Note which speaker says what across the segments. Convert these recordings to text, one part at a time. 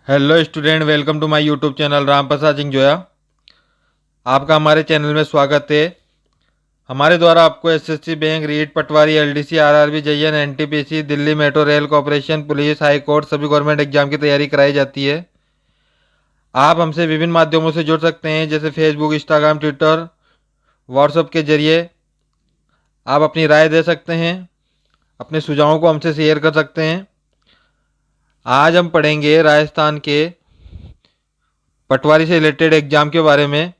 Speaker 1: Hello student, welcome to my YouTube channel Ram Prasad Singh Joya. आपका हमारे channel में स्वागत है। हमारे द्वारा आपको SSC bank, REET, patwari, LDC, RRB, JEN, NTPC, Delhi metro rail corporation, police, high court सभी गवर्नमेंट एग्जाम की तैयारी कराई जाती है। आप हमसे विभिन्न माध्यमों से जुड़ सकते हैं, जैसे फेसबुक, इंस्टाग्राम, ट्विटर, व्हाट्सएप के जरिए आप अपनी राय दे सकते हैं, अपने सुझावों को हमसे शेयर कर सकते हैं। आज हम पढ़ेंगे राजस्थान के पटवारी से रिलेटेड एग्जाम के बारे में।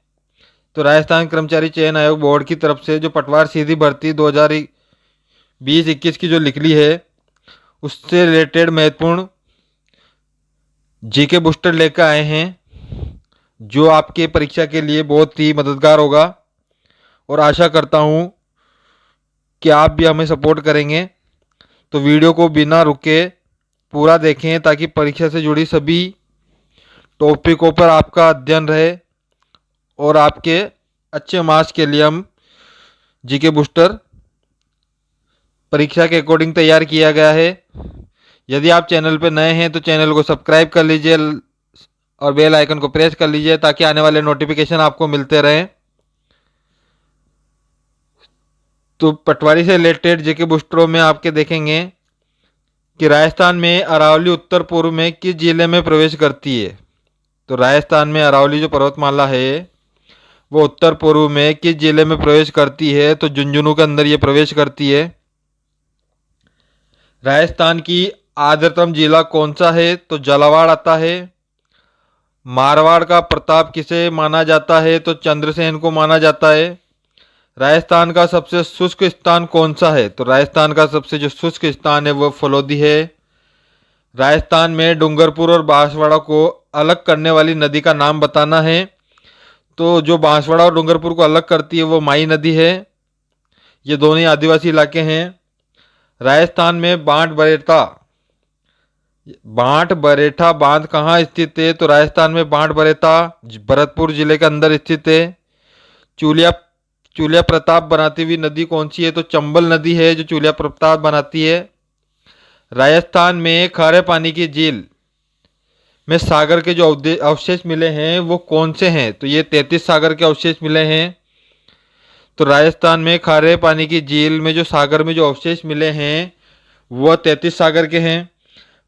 Speaker 1: तो राजस्थान कर्मचारी चयन आयोग बोर्ड की तरफ से जो पटवार सीधी भर्ती 2020-21 की जो निकली है, उससे रिलेटेड महत्वपूर्ण जीके बूस्टर लेकर आए हैं, जो आपके परीक्षा के लिए बहुत ही मददगार होगा। और आशा करता हूँ कि आप भी हमें सपोर्ट करेंगे। तो वीडियो को बिना रुके पूरा देखें, ताकि परीक्षा से जुड़ी सभी टॉपिकों पर आपका अध्ययन रहे और आपके अच्छे मार्क्स के लिए हम जीके बूस्टर परीक्षा के अकॉर्डिंग तैयार किया गया है। यदि आप चैनल पर नए हैं तो चैनल को सब्सक्राइब कर लीजिए और बेल आइकन को प्रेस कर लीजिए, ताकि आने वाले नोटिफिकेशन आपको मिलते रहें। तो पटवारी से रिलेटेड जीके बूस्टरों में आपके देखेंगे कि राजस्थान में अरावली उत्तर पूर्व में किस जिले में प्रवेश करती है। तो राजस्थान में अरावली जो पर्वतमाला है वो उत्तर पूर्व में किस जिले में प्रवेश करती है, तो झुंझुनू के अंदर ये प्रवेश करती है। राजस्थान की आर्द्रतम जिला कौन सा है, तो झालावाड़ आता है। मारवाड़ का प्रताप किसे माना जाता है, तो चंद्रसेन को माना जाता है। राजस्थान का सबसे शुष्क स्थान कौन सा है, तो राजस्थान का सबसे जो शुष्क स्थान है वो फलोदी है। राजस्थान में डूंगरपुर और बांसवाड़ा को अलग करने वाली नदी का नाम बताना है। तो जो बांसवाड़ा और डूंगरपुर को अलग करती है वो माई नदी है। ये दोनों ही आदिवासी इलाके हैं। राजस्थान में बांट बरेठा बांध कहाँ स्थित है, तो राजस्थान में बांट बरेठा भरतपुर जिले के अंदर स्थित है। चूलिया चूलिया प्रताप बनाती हुई नदी कौन सी है, तो चंबल नदी है जो चूलिया प्रताप बनाती है। राजस्थान में खारे पानी की झील में सागर के जो अवशेष मिले हैं वो कौन से हैं, तो ये 33 सागर के अवशेष मिले हैं। तो राजस्थान में खारे पानी की झील में जो सागर में जो अवशेष मिले हैं वह 33 सागर के हैं।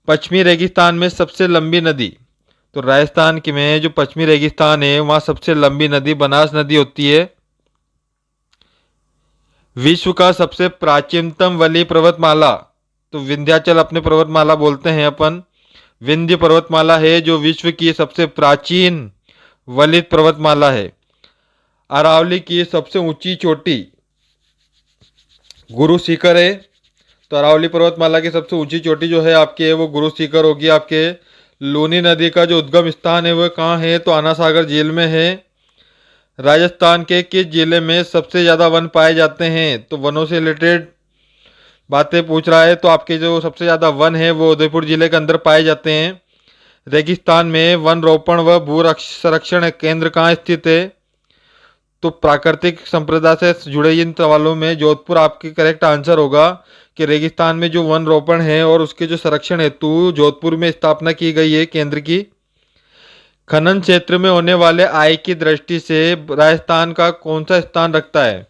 Speaker 1: पश्चिमी रेगिस्तान में सबसे लंबी नदी, तो राजस्थान के में जो पश्चिमी रेगिस्तान है वहाँ सबसे लंबी नदी बनास नदी होती है। विश्व का सबसे प्राचीनतम वली पर्वतमाला, तो विंध्याचल अपने पर्वतमाला बोलते हैं अपन, विंध्य पर्वतमाला है जो विश्व की सबसे प्राचीन वलित पर्वतमाला है। अरावली की सबसे ऊंची चोटी गुरु शिखर है। तो अरावली पर्वतमाला की सबसे ऊंची चोटी जो है आपके वो गुरु शिखर होगी। आपके लूनी नदी का जो उद्गम स्थान है वह कहाँ है, तो आना सागर झील में है। राजस्थान के किस जिले में सबसे ज़्यादा वन पाए जाते हैं, तो वनों से रिलेटेड बातें पूछ रहा है। तो आपके जो सबसे ज़्यादा वन है वो उदयपुर जिले के अंदर पाए जाते हैं। रेगिस्तान में वन रोपण व भू संरक्षण केंद्र कहाँ स्थित है, तो प्राकृतिक संप्रदा से जुड़े इन सवालों में जोधपुर आपकी करेक्ट आंसर होगा कि रेगिस्तान में जो वन रोपण है और उसके जो संरक्षण हेतु जोधपुर में स्थापना की गई है केंद्र की। खनन क्षेत्र में होने वाले आय की दृष्टि से राजस्थान का कौन सा स्थान रखता है,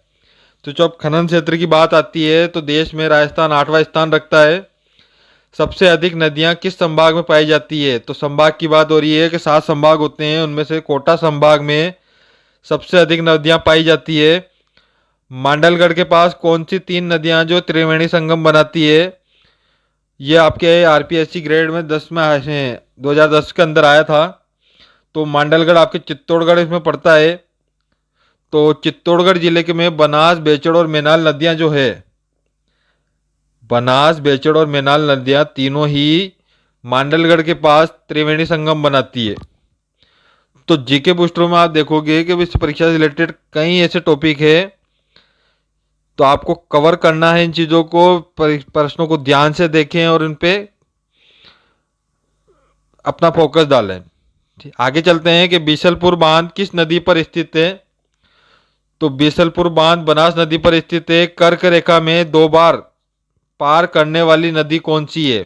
Speaker 1: तो जब खनन क्षेत्र की बात आती है तो देश में राजस्थान 8वां स्थान रखता है। सबसे अधिक नदियां किस संभाग में पाई जाती है, तो संभाग की बात हो रही है कि 7 संभाग होते हैं, उनमें से कोटा संभाग में सबसे अधिक नदियां पाई जाती है। मांडलगढ़ के पास कौन सी 3 नदियां जो त्रिवेणी संगम बनाती है, ये आपके आरपीएससी ग्रेड में 10 में आए हैं, 2010 के अंदर आया था। तो मांडलगढ़ आपके चित्तौड़गढ़ इसमें पड़ता है। तो चित्तौड़गढ़ जिले के में बनास, बेचड़ और मेनाल नदियां जो है, बनास, बेचड़ और मेनाल नदियां तीनों ही मांडलगढ़ के पास त्रिवेणी संगम बनाती है। तो जीके बूस्टरों में आप देखोगे कि इस परीक्षा से रिलेटेड कई ऐसे टॉपिक है, तो आपको कवर करना है इन चीज़ों को। प्रश्नों को ध्यान से देखें और इन पे अपना फोकस डालें। आगे चलते हैं कि बीसलपुर बांध किस नदी पर स्थित है, तो बीसलपुर बांध बनास नदी पर स्थित है। कर्क रेखा में 2 बार पार करने वाली नदी कौन सी है,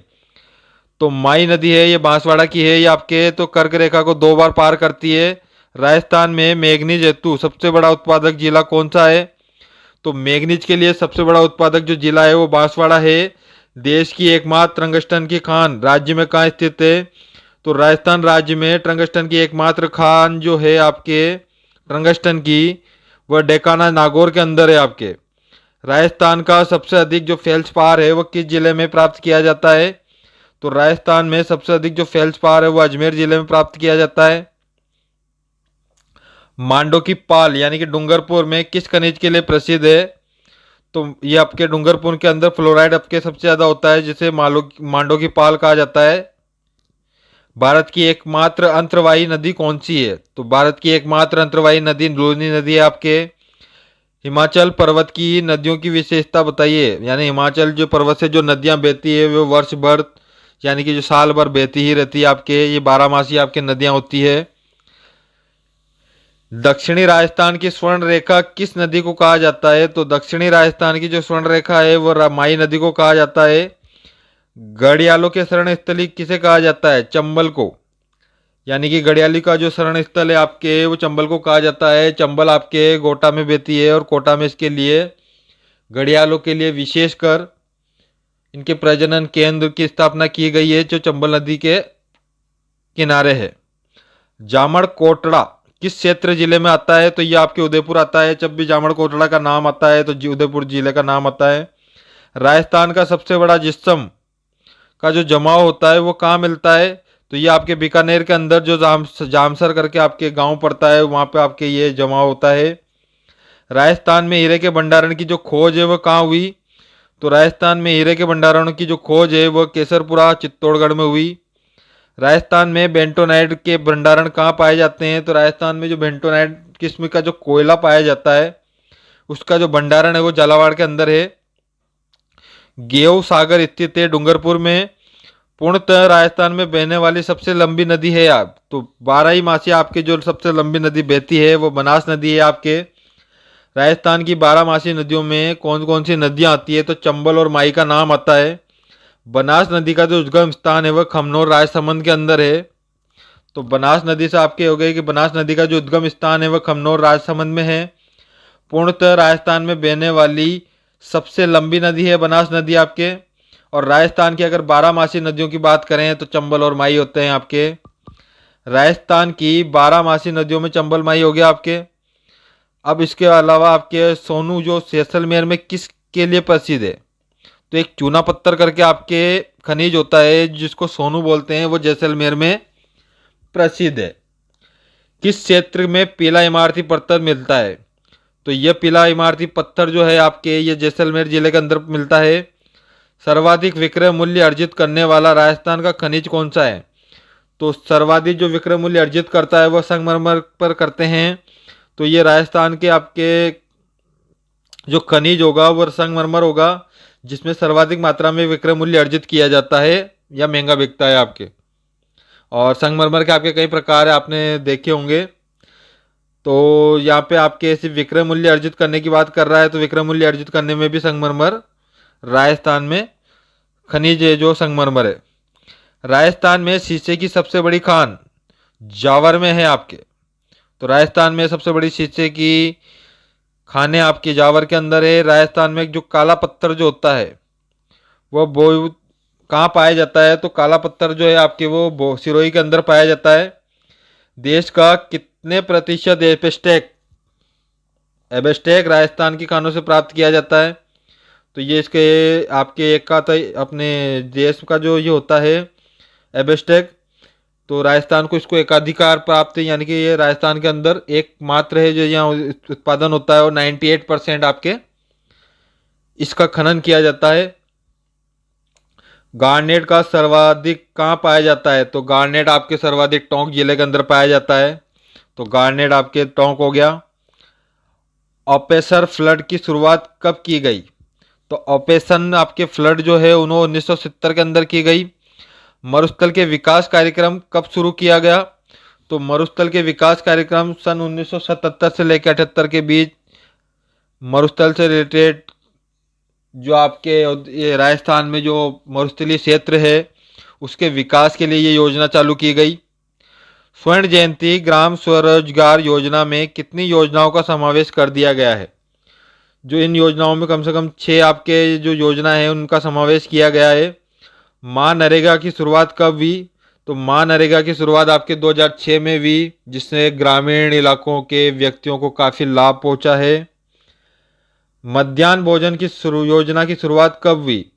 Speaker 1: तो माई नदी है ये बांसवाड़ा की है, ये आपके तो कर्क रेखा को 2 बार पार करती है। राजस्थान में मैंगनीज हेतु सबसे बड़ा उत्पादक जिला कौन सा है? तो मैंगनीज के लिए सबसे बड़ा उत्पादक जो जिला है वो बांसवाड़ा है। देश की एकमात्र टंगस्टन की खान राज्य में कहाँ स्थित है? तो राजस्थान राज्य में टंगस्टन की एकमात्र खान जो है आपके टंगस्टन की, वह डेकाना नागौर के अंदर है आपके। राजस्थान का सबसे अधिक जो फेल्सपार है वो किस जिले में प्राप्त किया जाता है? तो राजस्थान में सबसे अधिक जो फेल्सपार है वो अजमेर जिले में प्राप्त किया जाता है। मांडो की पाल यानी कि डूंगरपुर में किस खनिज के लिए प्रसिद्ध है? तो ये आपके डूंगरपुर के अंदर फ्लोराइड आपके सबसे ज्यादा होता है, जिसे मांडो की पाल कहा जाता है। भारत की एकमात्र अंतर्वाही नदी कौन सी है? तो भारत की एकमात्र अंतर्वाही नदी लूनी नदी है आपके। हिमाचल पर्वत की नदियों की विशेषता बताइए, यानी हिमाचल जो पर्वत से जो नदियां बहती है वो वर्ष भर यानी कि जो साल भर बहती ही रहती है आपके, ये 12 मासी आपके नदियां होती है। दक्षिणी राजस्थान की स्वर्ण रेखा किस नदी को कहा जाता है? तो दक्षिणी राजस्थान की जो स्वर्ण रेखा है वो माई नदी को कहा जाता है। घड़ियालों के शरण स्थली किसे कहा जाता है? चंबल को, यानी कि घड़ियाली का जो शरण स्थल है आपके वो चंबल को कहा जाता है। चंबल आपके कोटा में बहती है और कोटा में इसके लिए घड़ियालों के लिए विशेषकर इनके प्रजनन केंद्र की स्थापना की गई है जो चंबल नदी के किनारे है। जामड़ कोटड़ा किस क्षेत्र जिले में आता है? तो ये आपके उदयपुर आता है। जब भी जामड़ कोटड़ा का नाम आता है तो उदयपुर जिले का नाम आता है। राजस्थान का सबसे बड़ा जिस्म का जो जमाव होता है वो कहाँ मिलता है? तो ये आपके बीकानेर के अंदर जो जामसर करके आपके गांव पड़ता है वहाँ पे आपके ये जमाव होता है। राजस्थान में हीरे के भंडारण की जो खोज है वो कहाँ हुई? तो राजस्थान में हीरे के भंडारण की जो खोज है वो केसरपुरा चित्तौड़गढ़ में हुई। राजस्थान में बेंटोनाइट के भंडारण कहाँ पाए जाते हैं? तो राजस्थान में जो बेंटोनाइट किस्म का जो कोयला पाया जाता है उसका जो भंडारण है वो झालावाड़ के अंदर है। गेव सागर स्थित है डूंगरपुर में। पूर्णतः राजस्थान में बहने वाली सबसे लंबी नदी है आप, तो 12 मासी आपके जो सबसे लंबी नदी बहती है वो बनास नदी है आपके। राजस्थान की 12 मासी नदियों में कौन कौन सी नदियां आती है? तो चंबल और माई का नाम आता है। बनास नदी का जो उद्गम स्थान है वह खमनोर राजसमंद के अंदर है। तो बनास नदी से आपके हो गए कि बनास नदी का जो उद्गम स्थान है वह खमनोर राजसमंद में है। पूर्णतः राजस्थान में बहने वाली सबसे लंबी नदी है बनास नदी आपके। और राजस्थान की अगर 12 मासी नदियों की बात करें तो चंबल और माई होते हैं आपके। राजस्थान की 12 मासी नदियों में चंबल माई हो गया आपके। अब इसके अलावा आपके सोनू जो जैसलमेर में किस के लिए प्रसिद्ध है? तो एक चूना पत्थर करके आपके खनिज होता है जिसको सोनू बोलते हैं, वो जैसलमेर में प्रसिद्ध है। किस क्षेत्र में पीला इमारती पत्थर मिलता है? तो यह पीला इमारती पत्थर जो है आपके ये जैसलमेर जिले के अंदर मिलता है। सर्वाधिक विक्रय मूल्य अर्जित करने वाला राजस्थान का खनिज कौन सा है? तो सर्वाधिक जो विक्रय मूल्य अर्जित करता है वह संगमरमर पर करते हैं। तो ये राजस्थान के आपके जो खनिज होगा वह संगमरमर होगा, जिसमें सर्वाधिक मात्रा में विक्रय मूल्य अर्जित किया जाता है या महंगा बिकता है आपके। और संगमरमर के आपके कई प्रकार है, आपने देखे होंगे। तो यहाँ पे आपके सिर्फ विक्रय मूल्य अर्जित करने की बात कर रहा है, तो विक्रय मूल्य अर्जित करने में भी संगमरमर राजस्थान में खनिज है जो संगमरमर है। राजस्थान में शीशे की सबसे बड़ी खान जावर में है आपके। तो राजस्थान में सबसे बड़ी शीशे की खाने आपके जावर के अंदर है। राजस्थान में जो काला पत्थर जो होता है वह वो कहाँ पाया जाता है? तो काला पत्थर जो है आपके वो सिरोही के अंदर पाया जाता है। देश का कितने प्रतिशत एबेस्टेक एबेस्टेक राजस्थान की खानों से प्राप्त किया जाता है? तो ये इसके आपके एक का तो अपने देश का जो ये होता है एबेस्टेक, तो राजस्थान को इसको एकाधिकार प्राप्त है, यानी कि ये राजस्थान के अंदर एकमात्र है जो यहाँ उत्पादन होता है और 98% आपके इसका खनन किया जाता है। गार्नेट का सर्वाधिक कहाँ पाया जाता है? तो गार्नेट आपके सर्वाधिक टोंक जिले के अंदर पाया जाता है। तो गार्नेट आपके टोंक हो गया। ऑपरेशन फ्लड की शुरुआत कब की गई? तो ऑपरेशन आपके फ्लड जो है उन्होंने 1970 के अंदर की गई। मरुस्थल के विकास कार्यक्रम कब शुरू किया गया? तो मरुस्थल के विकास कार्यक्रम सन 1977 से लेकर 78 के बीच मरुस्थल से रिलेटेड जो आपके ये राजस्थान में जो मरुस्थलीय क्षेत्र है उसके विकास के लिए ये योजना चालू की गई। स्वर्ण जयंती ग्राम स्वरोजगार योजना में कितनी योजनाओं का समावेश कर दिया गया है? जो इन योजनाओं में कम से कम 6 आपके जो योजना है उनका समावेश किया गया है। माँ नरेगा की शुरुआत कब हुई? तो माँ नरेगा की शुरुआत आपके 2006 में हुई, जिससे ग्रामीण इलाकों के व्यक्तियों को काफ़ी लाभ पहुंचा है। मध्याह्न भोजन की योजना की शुरुआत कब हुई?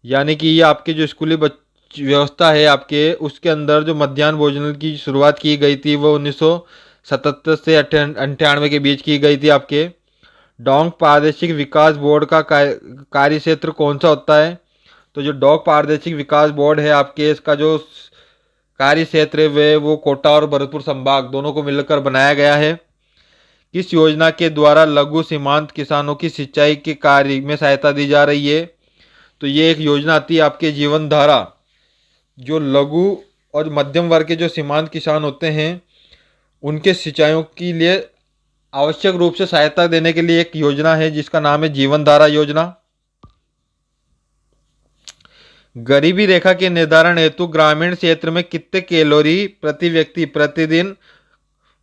Speaker 1: यानी कि ये आपके जो स्कूली व्यवस्था है आपके, उसके अंदर जो मध्याह्न भोजन की शुरुआत की गई थी वो 1977 से 98 के बीच की गई थी आपके। डोंक प्रादेशिक विकास बोर्ड का कार्य क्षेत्र कौन सा होता है? तो जो डोंक प्रादेशिक विकास बोर्ड है आपके, इसका जो कार्य क्षेत्र है वे वो कोटा और भरतपुर संभाग दोनों को मिलकर बनाया गया है। किस योजना के द्वारा लघु सीमांत किसानों की सिंचाई के कार्य में सहायता दी जा रही है? तो ये एक योजना आती है आपके जीवन धारा। जो लघु और मध्यम वर्ग के जो सीमांत किसान होते हैं उनके सिंचाइयों के लिए आवश्यक रूप से सहायता देने के लिए एक योजना है जिसका नाम है जीवन धारा योजना। गरीबी रेखा के निर्धारण हेतु ग्रामीण क्षेत्र में कितने कैलोरी प्रति व्यक्ति प्रतिदिन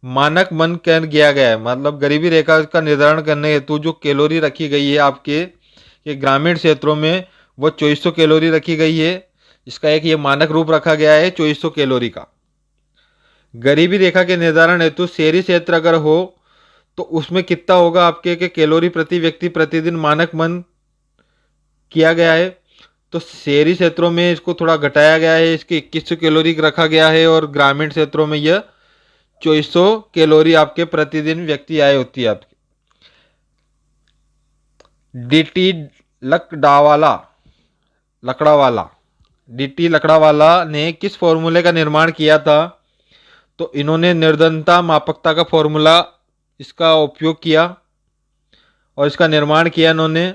Speaker 1: मानक मन कर किया गया है? मतलब गरीबी रेखा का निर्धारण करने हेतु जो कैलोरी रखी गई है आपके ये ग्रामीण क्षेत्रों में वो 2400 कैलोरी रखी गई है। इसका एक ये मानक रूप रखा गया है 2400 कैलोरी का। गरीबी रेखा के निर्धारण हेतु शहरी क्षेत्र अगर हो तो उसमें कितना होगा आपके के कैलोरी प्रति व्यक्ति प्रतिदिन मानक मन किया गया है? तो शहरी क्षेत्रों में इसको थोड़ा घटाया गया है, इसके 2100 कैलोरी रखा गया है और ग्रामीण क्षेत्रों में यह 2400 कैलोरी आपके प्रतिदिन व्यक्ति आय होती है आपकी। डीटी लकड़ावाला डीटी लकड़ावाला ने किस फॉर्मूले का निर्माण किया था? तो इन्होंने निर्धनता मापकता का फॉर्मूला इसका उपयोग किया और इसका निर्माण किया इन्होंने।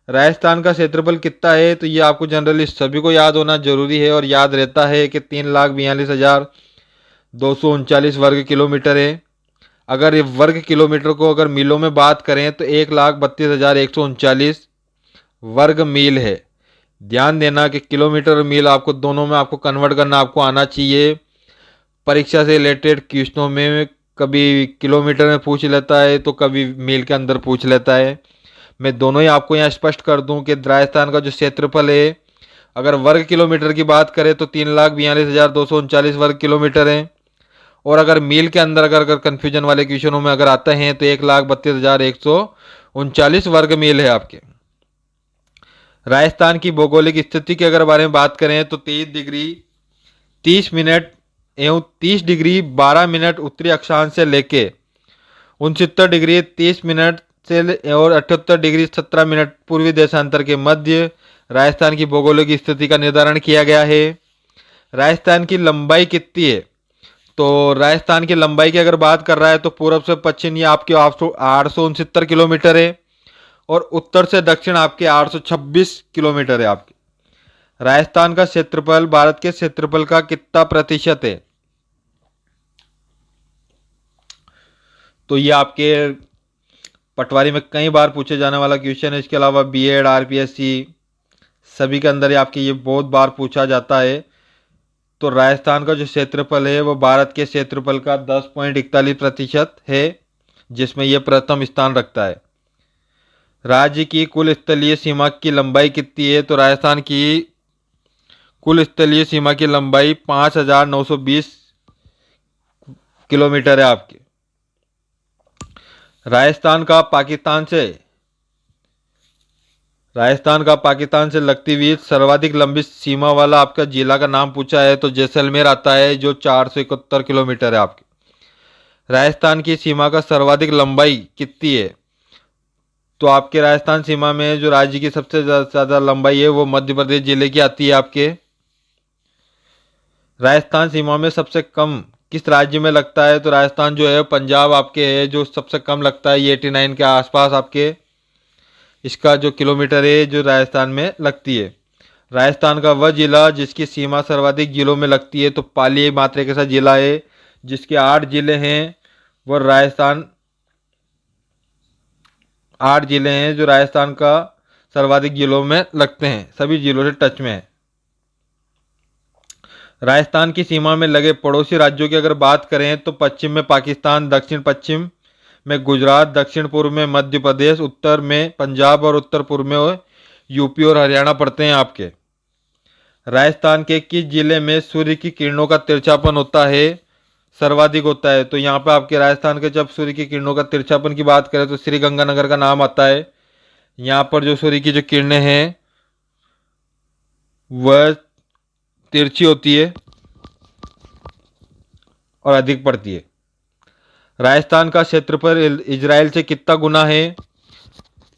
Speaker 1: राजस्थान का क्षेत्रफल कितना है? तो ये आपको जनरली सभी को याद होना जरूरी है और याद रहता है कि 3,42,239 वर्ग किलोमीटर है। अगर ये वर्ग किलोमीटर को अगर मीलों में बात करें तो 1,32,139 वर्ग मील है। ध्यान देना कि किलोमीटर और मील आपको दोनों में आपको कन्वर्ट करना आपको आना चाहिए। परीक्षा से रिलेटेड क्वेश्चनों में कभी किलोमीटर में पूछ लेता है तो कभी मील के अंदर पूछ लेता है। मैं दोनों ही आपको यहाँ स्पष्ट कर दूं कि राजस्थान का जो क्षेत्रफल है अगर वर्ग किलोमीटर की बात करें तो 3,42,239 वर्ग किलोमीटर है और अगर मील के अंदर अगर कन्फ्यूजन वाले क्वेश्चनों में अगर आते हैं तो 1,32,139 वर्ग मील है आपके। राजस्थान की भौगोलिक स्थिति के अगर बारे में बात करें तो 23 डिग्री 30 मिनट एवं 30 डिग्री 12 मिनट उत्तरी अक्षांश से लेके 69 डिग्री 30 मिनट से और 78 डिग्री 17 मिनट पूर्वी देशांतर के मध्य राजस्थान की भौगोलिक स्थिति का निर्धारण किया गया है। राजस्थान की लंबाई कितनी है? तो राजस्थान की लंबाई की अगर बात कर रहा है तो पूर्व से पश्चिम ये आपके 869 किलोमीटर है और उत्तर से दक्षिण आपके 826 किलोमीटर है आपके। राजस्थान का क्षेत्रफल भारत के क्षेत्रफल का कितना प्रतिशत है? तो ये आपके पटवारी में कई बार पूछे जाने वाला क्वेश्चन है। इसके अलावा बीएड आरपीएससी सभी के अंदर आपके ये बहुत बार पूछा जाता है। तो राजस्थान का जो क्षेत्रफल है वो भारत के क्षेत्रफल का 10.41% है जिसमें यह प्रथम स्थान रखता है। राज्य की कुल स्थलीय सीमा की लंबाई कितनी है? तो राजस्थान की कुल स्थलीय सीमा की लंबाई 5,920 किलोमीटर है आपकी। राजस्थान का पाकिस्तान से लगती हुई सर्वाधिक लंबी सीमा वाला आपका जिला का नाम पूछा है तो जैसलमेर आता है जो 471 किलोमीटर है आपकी। राजस्थान की सीमा का सर्वाधिक लंबाई कितनी है? तो आपके राजस्थान सीमा में जो राज्य की सबसे ज़्यादा लंबाई है वो मध्य प्रदेश जिले की आती है आपके। राजस्थान सीमा में सबसे कम किस राज्य में लगता है? तो राजस्थान जो है पंजाब आपके है जो सबसे कम लगता है, ये 89 के आसपास आपके इसका जो किलोमीटर है जो राजस्थान में लगती है। राजस्थान का वह जिला जिसकी सीमा सर्वाधिक जिलों में लगती है तो पाली मात्र एक ऐसा जिला है जिसके 8 जिले हैं। वह राजस्थान 8 जिले हैं जो राजस्थान का सर्वाधिक जिलों में लगते हैं, सभी जिलों से टच में है। राजस्थान की सीमा में लगे पड़ोसी राज्यों की अगर बात करें तो पश्चिम में पाकिस्तान, दक्षिण पश्चिम में गुजरात, दक्षिण पूर्व में मध्य प्रदेश, उत्तर में पंजाब और उत्तर पूर्व में यूपी और हरियाणा पड़ते हैं आपके। राजस्थान के किस जिले में सूर्य की किरणों का तिरछापन होता है, सर्वाधिक होता है? तो यहाँ पे आपके राजस्थान के जब सूर्य की किरणों का तिरछापन की बात करें तो श्री गंगानगर का नाम आता है। यहाँ पर जो सूर्य की जो किरणें हैं वह तिरछी होती है और अधिक पड़ती है। राजस्थान का क्षेत्रफल इजराइल से कितना गुना है?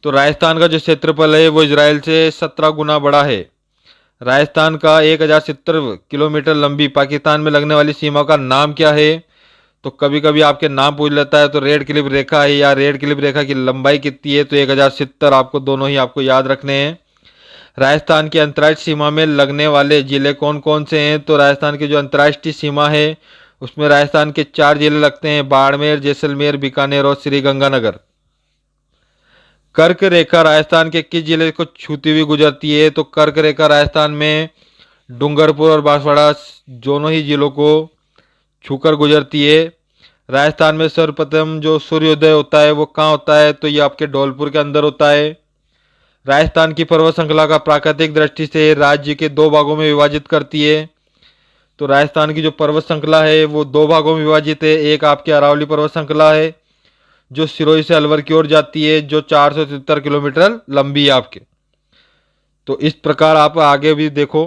Speaker 1: तो राजस्थान का जो क्षेत्रफल है वो इजराइल से 17 गुना बड़ा है। राजस्थान का 1070 किलोमीटर लंबी पाकिस्तान में लगने वाली सीमा का नाम क्या है? तो कभी कभी आपके नाम पूछ लेता है, तो रेड क्लिप रेखा है या रेड क्लिप रेखा की लंबाई कितनी है? तो 1070 आपको दोनों ही आपको याद रखने हैं। राजस्थान की अंतर्राष्ट्रीय सीमा में लगने वाले जिले कौन कौन से हैं? तो राजस्थान की जो अंतर्राष्ट्रीय सीमा है उसमें राजस्थान के 4 जिले लगते हैं, बाड़मेर, जैसलमेर, बीकानेर और श्री गंगानगर। कर्क रेखा राजस्थान के किस जिले को छूती हुई गुजरती है? तो कर्क रेखा राजस्थान में डूंगरपुर और बांसवाड़ा दोनों ही जिलों को छूकर गुजरती है। राजस्थान में सर्वप्रथम जो सूर्योदय होता है वो कहाँ होता है? तो ये आपके धौलपुर के अंदर होता है। राजस्थान की पर्वत श्रृंखला का प्राकृतिक दृष्टि से राज्य के 2 भागों में विभाजित करती है। तो राजस्थान की जो पर्वत श्रृंखला है वो 2 भागों में विभाजित है। एक आपकी अरावली पर्वत श्रृंखला है जो सिरोही से अलवर की ओर जाती है, जो 473 किलोमीटर लंबी है आपके। तो इस प्रकार आप आगे भी देखो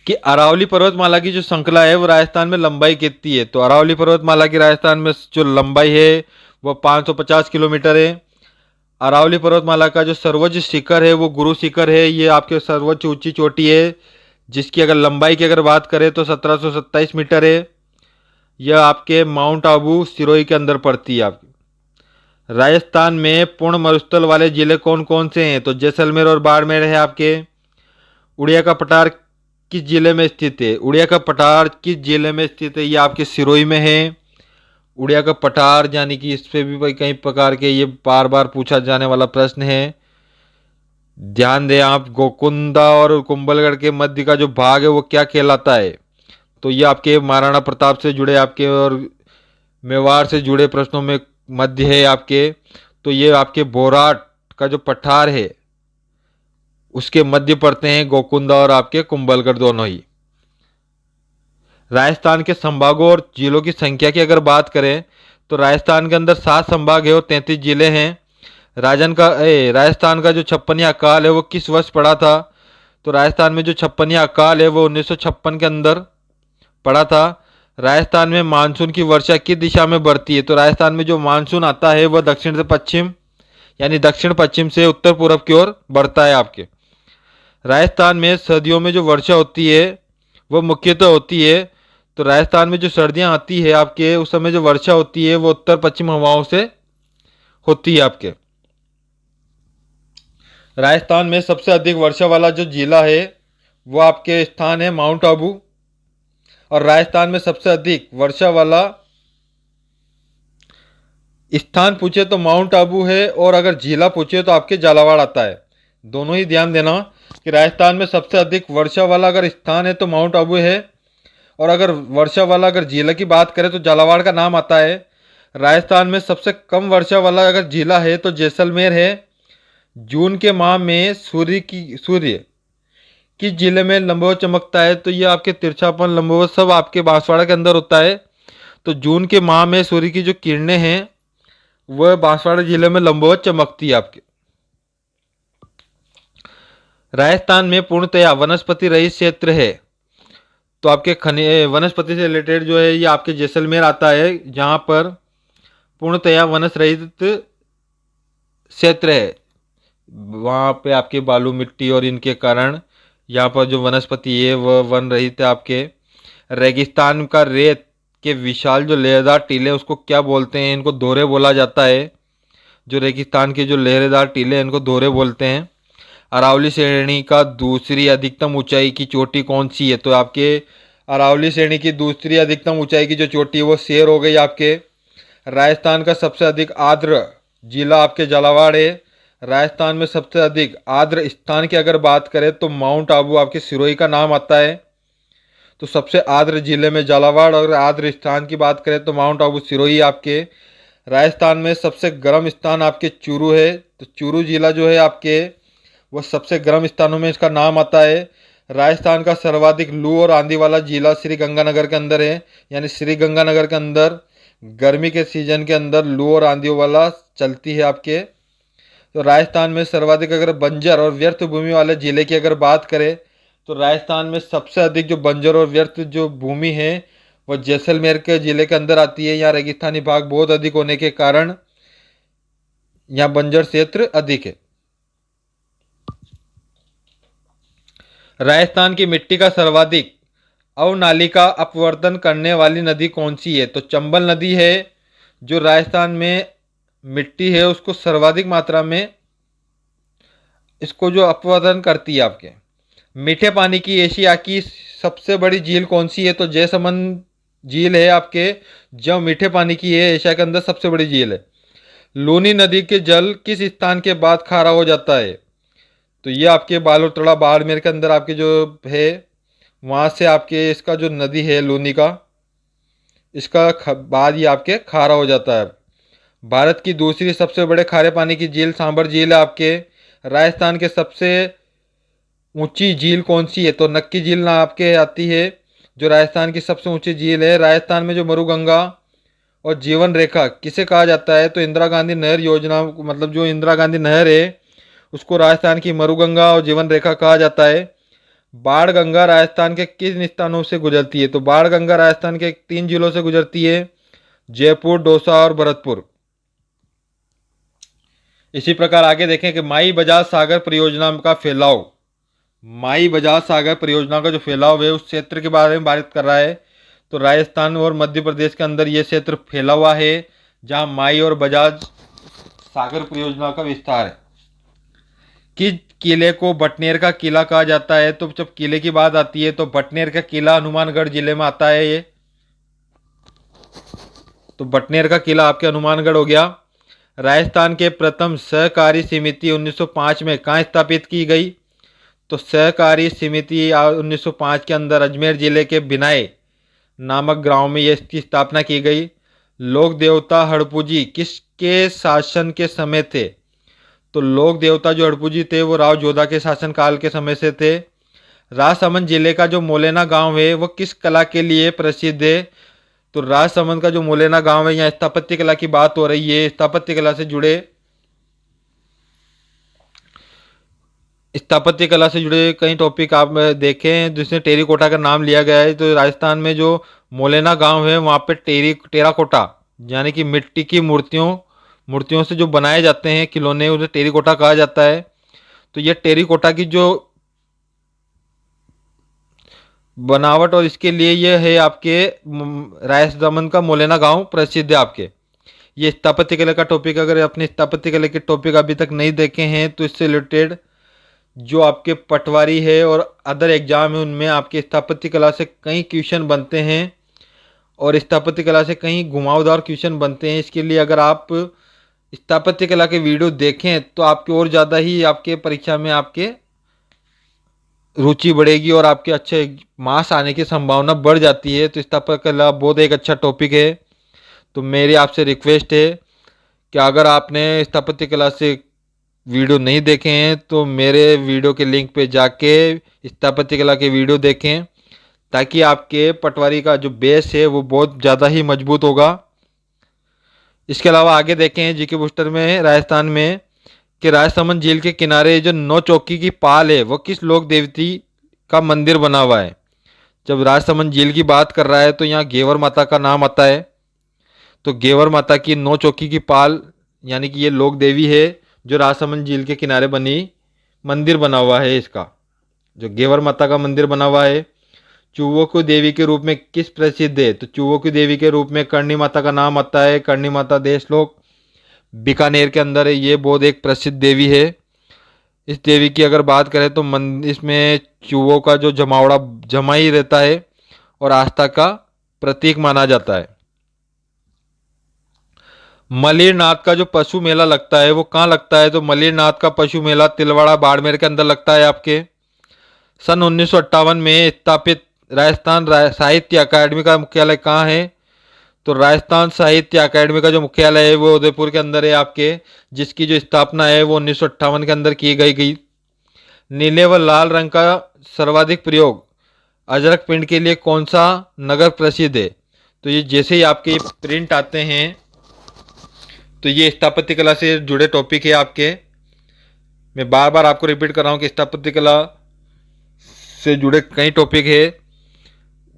Speaker 1: कि अरावली पर्वतमाला की जो श्रृंखला है वो राजस्थान में लंबाई कितनी है? तो अरावली पर्वतमाला की राजस्थान में जो लंबाई है वो 550 किलोमीटर है। अरावली पर्वतमाला का जो सर्वोच्च शिखर है वो गुरु शिखर है। ये आपके सर्वोच्च ऊंची चोटी है जिसकी अगर लंबाई की अगर बात करें तो 1727 मीटर है। यह आपके माउंट आबू सिरोही के अंदर पड़ती है आपकी। राजस्थान में पूर्ण मरुस्थल वाले जिले कौन कौन से हैं? तो जैसलमेर और बाड़मेर है आपके। उड़िया का पठार किस जिले में स्थित है? उड़िया का पठार किस जिले में स्थित है? ये आपके सिरोही में है। उड़िया का पठार यानी कि इस पे भी कई प्रकार के ये बार बार पूछा जाने वाला प्रश्न है, ध्यान दें आप। गोकुंदा और कुंभलगढ़ के मध्य का जो भाग है वो क्या कहलाता है? तो ये आपके महाराणा प्रताप से जुड़े आपके और मेवाड़ से जुड़े प्रश्नों में मध्य है आपके। तो ये आपके बोराट का जो पठार है उसके मध्य पड़ते हैं गोकुंदा और आपके कुंभलगढ़ दोनों ही। राजस्थान के संभागों और जिलों की संख्या की अगर बात करें तो राजस्थान के अंदर 7 संभाग है और 33 जिले हैं। राजस्थान का जो 56वां अकाल है वो किस वर्ष पड़ा था? तो राजस्थान में जो 56वां अकाल है वो 1956 के अंदर पड़ा था। राजस्थान में मानसून की वर्षा किस दिशा में बढ़ती है? तो राजस्थान में जो मानसून आता है वह दक्षिण से पश्चिम यानी दक्षिण पश्चिम से उत्तर पूर्व की ओर बढ़ता है आपके। राजस्थान में सर्दियों में जो वर्षा होती है वह मुख्यतः होती है। तो राजस्थान में जो सर्दियां आती है आपके उस समय जो वर्षा होती है वो उत्तर पश्चिम हवाओं से होती है आपके। राजस्थान में सबसे अधिक वर्षा वाला जो जिला है वो आपके स्थान है माउंट आबू। और राजस्थान में सबसे अधिक वर्षा वाला स्थान पूछे तो माउंट आबू है, और अगर जिला पूछे तो आपके झालावाड़ आता है। दोनों ही ध्यान देना कि राजस्थान में सबसे अधिक वर्षा वाला अगर स्थान है तो माउंट आबू है, और अगर वर्षा वाला अगर जिला की बात करें तो झालावाड़ का नाम आता है। राजस्थान में सबसे कम वर्षा वाला अगर जिला है तो जैसलमेर है। जून के माह में सूर्य किस जिले में लंबवत चमकता है? तो ये आपके तिरछापन, लंबवत सब आपके बांसवाड़ा के अंदर होता है। तो जून के माह में सूर्य की जो किरणें हैं वह बांसवाड़ा जिले में लंबवत चमकती है आपके। राजस्थान में पूर्णतया वनस्पति रहित क्षेत्र है। तो आपके वनस्पति से रिलेटेड जो है ये आपके जैसलमेर आता है, जहाँ पर पूर्णतया वनस्पति रहित क्षेत्र है। वहाँ पे आपके बालू मिट्टी और इनके कारण यहाँ पर जो वनस्पति है वह वन रहित है आपके। रेगिस्तान का रेत के विशाल जो लहरदार टीले उसको क्या बोलते हैं? इनको दोहरे बोला जाता है। जो रेगिस्तान के जो लहरेदार टीले हैं इनको दोहरे बोलते हैं। अरावली श्रेणी का दूसरी अधिकतम ऊंचाई की चोटी कौन सी है? तो आपके अरावली श्रेणी की दूसरी अधिकतम ऊंचाई की जो चोटी है वो शेर हो गई आपके। राजस्थान का सबसे अधिक आर्द्र जिला आपके झालावाड़ है। राजस्थान में सबसे अधिक आर्द्र स्थान की अगर बात करें तो माउंट आबू आपके सिरोही का नाम आता है। तो सबसे आर्द्र जिले में झालावाड़, और आर्द्र स्थान की बात करें तो माउंट आबू सिरोही आपके। राजस्थान में सबसे गर्म स्थान आपके चूरू है, तो चूरू जिला जो है आपके वो सबसे गर्म स्थानों में इसका नाम आता है। राजस्थान का सर्वाधिक लू और आंधी वाला जिला श्री गंगानगर के अंदर है, यानी श्री गंगानगर के अंदर गर्मी के सीजन के अंदर लू और आंधी वाला चलती है आपके। तो राजस्थान में सर्वाधिक अगर बंजर और व्यर्थ भूमि वाले जिले की अगर बात करें तो राजस्थान में सबसे अधिक जो बंजर और व्यर्थ जो भूमि है वो जैसलमेर के जिले के अंदर आती है। यहाँ रेगिस्तानी भाग बहुत अधिक होने के कारण यहाँ बंजर क्षेत्र अधिक है। राजस्थान की मिट्टी का सर्वाधिक अवनालिका अपवर्तन करने वाली नदी कौन सी है? तो चंबल नदी है जो राजस्थान में मिट्टी है उसको सर्वाधिक मात्रा में इसको जो अपवर्तन करती है आपके। मीठे पानी की एशिया की सबसे बड़ी झील कौन सी है? तो जयसमंद झील है आपके, जो मीठे पानी की है एशिया के अंदर सबसे बड़ी झील है। लूनी नदी के जल किस स्थान के बाद खारा हो जाता है? तो ये आपके बालोतड़ा बाड़मेर के अंदर आपके जो है वहाँ से आपके इसका जो नदी है लूनी का, इसका बाद ये आपके खारा हो जाता है। भारत की दूसरी सबसे बड़े खारे पानी की झील सांभर झील है आपके। राजस्थान के सबसे ऊंची झील कौन सी है? तो नक्की झील ना आपके आती है जो राजस्थान की सबसे ऊंची झील है। राजस्थान में जो मरुगंगा और जीवन रेखा किसे कहा जाता है? तो इंदिरा गांधी नहर योजना, मतलब जो इंदिरा गांधी नहर है उसको राजस्थान की मरुगंगा और जीवन रेखा कहा जाता है। बाढ़ गंगा राजस्थान के किन स्थानों से गुजरती है? तो बाढ़ गंगा राजस्थान के 3 जिलों से गुजरती है, जयपुर, दौसा और भरतपुर। इसी प्रकार आगे देखें कि माई बजाज सागर परियोजना का फैलाव। माई बजाज सागर परियोजना का जो फैलाव है उस क्षेत्र के बारे में बात कर रहा है। तो राजस्थान और मध्य प्रदेश के अंदर ये क्षेत्र फैला हुआ है जहां माई और बजाज सागर परियोजना का विस्तार है। किस किले को बटनेर का किला कहा जाता है? तो जब किले की बात आती है तो बटनेर का किला हनुमानगढ़ जिले में आता है ये। तो बटनेर का किला आपके हनुमानगढ़ हो गया। राजस्थान के प्रथम सहकारी समिति 1905 में कहाँ स्थापित की गई? तो सहकारी समिति 1905 के अंदर अजमेर जिले के बिनाए नामक गांव में ये इसकी स्थापना की गई। लोक देवता हड़पूजी किसके शासन के समय थे? तो लोक देवता जो हड़पूजी थे वो राव जोधा के शासनकाल के समय से थे। राजसमंद जिले का जो मोलेना गांव है वो किस कला के लिए प्रसिद्ध है? तो राजसमंद का जो मोलेना गांव है यहाँ स्थापत्य कला की बात हो रही है। स्थापत्य कला से जुड़े कई टॉपिक आप देखें जिसमें टेराकोटा का नाम लिया गया है। तो राजस्थान में जो मोलेना गांव है वहाँ पे टेराकोटा यानी कि मिट्टी की मूर्तियों से जो बनाए जाते हैं खिलौने उसे टेराकोटा कहा जाता है। तो ये टेराकोटा की जो बनावट और इसके लिए ये है आपके राजसमंद का मोलेना गांव प्रसिद्ध है आपके। ये स्थापत्य कला का टॉपिक, अगर अपने स्थापत्य कला के टॉपिक अभी तक नहीं देखे हैं तो इससे रिलेटेड जो आपके पटवारी है और अदर एग्जाम है उनमें आपके स्थापत्य कला से कई क्वेश्चन बनते हैं और स्थापत्य कला से कई घुमावदार क्वेश्चन बनते हैं। इसके लिए अगर आप स्थापत्य कला के वीडियो देखें तो आपके और ज़्यादा ही आपके परीक्षा में आपके रुचि बढ़ेगी और आपके अच्छे मार्क्स आने की संभावना बढ़ जाती है। तो स्थापत्य कला बहुत एक अच्छा टॉपिक है। तो मेरी आपसे रिक्वेस्ट है कि अगर आपने स्थापत्य कला से वीडियो नहीं देखे हैं तो मेरे वीडियो के लिंक पे जाके स्थापत्य कला के वीडियो देखें ताकि आपके पटवारी का जो बेस है वो बहुत ज़्यादा ही मजबूत होगा। इसके अलावा आगे देखें जीके बूस्टर में राजस्थान में कि राजसमंद झील के किनारे जो 9 चौकी की पाल है वो किस लोक देवती का मंदिर बना हुआ है? जब राजसमंद झील की बात कर रहा है तो यहाँ घेवर माता का नाम आता है। तो घेवर माता की 9 चौकी की पाल यानी कि ये लोक देवी है जो राजसमंद झील के किनारे बनी मंदिर बना हुआ है। इसका जो घेवर माता का मंदिर बना हुआ है चूहों की देवी के रूप में किस प्रसिद्ध है? तो चूहों की देवी के रूप में करणी माता का नाम आता है। करणी माता देशलोक बीकानेर के अंदर है, ये बहुत एक प्रसिद्ध देवी है। इस देवी की अगर बात करें तो इसमें चूहों का जो जमावड़ा जमा ही रहता है और आस्था का प्रतीक माना जाता है। मलिरनाथ का जो पशु मेला लगता है वो कहाँ लगता है? तो मलिरनाथ का पशु मेला तिलवाड़ा बाड़मेर के अंदर लगता है आपके। सन 1958 में स्थापित राजस्थान साहित्य अकादमी का मुख्यालय कहाँ है? तो राजस्थान साहित्य अकादमी का जो मुख्यालय है वो उदयपुर के अंदर है आपके, जिसकी जो स्थापना है वो 1958 के अंदर की गई। नीले व लाल रंग का सर्वाधिक प्रयोग अजरक प्रिंट के लिए कौन सा नगर प्रसिद्ध है? तो ये जैसे ही आपके प्रिंट आते हैं तो ये स्थापत्य कला से जुड़े टॉपिक है आपके। मैं बार बार आपको रिपीट कर रहा हूँ कि स्थापत्य कला से जुड़े कई टॉपिक है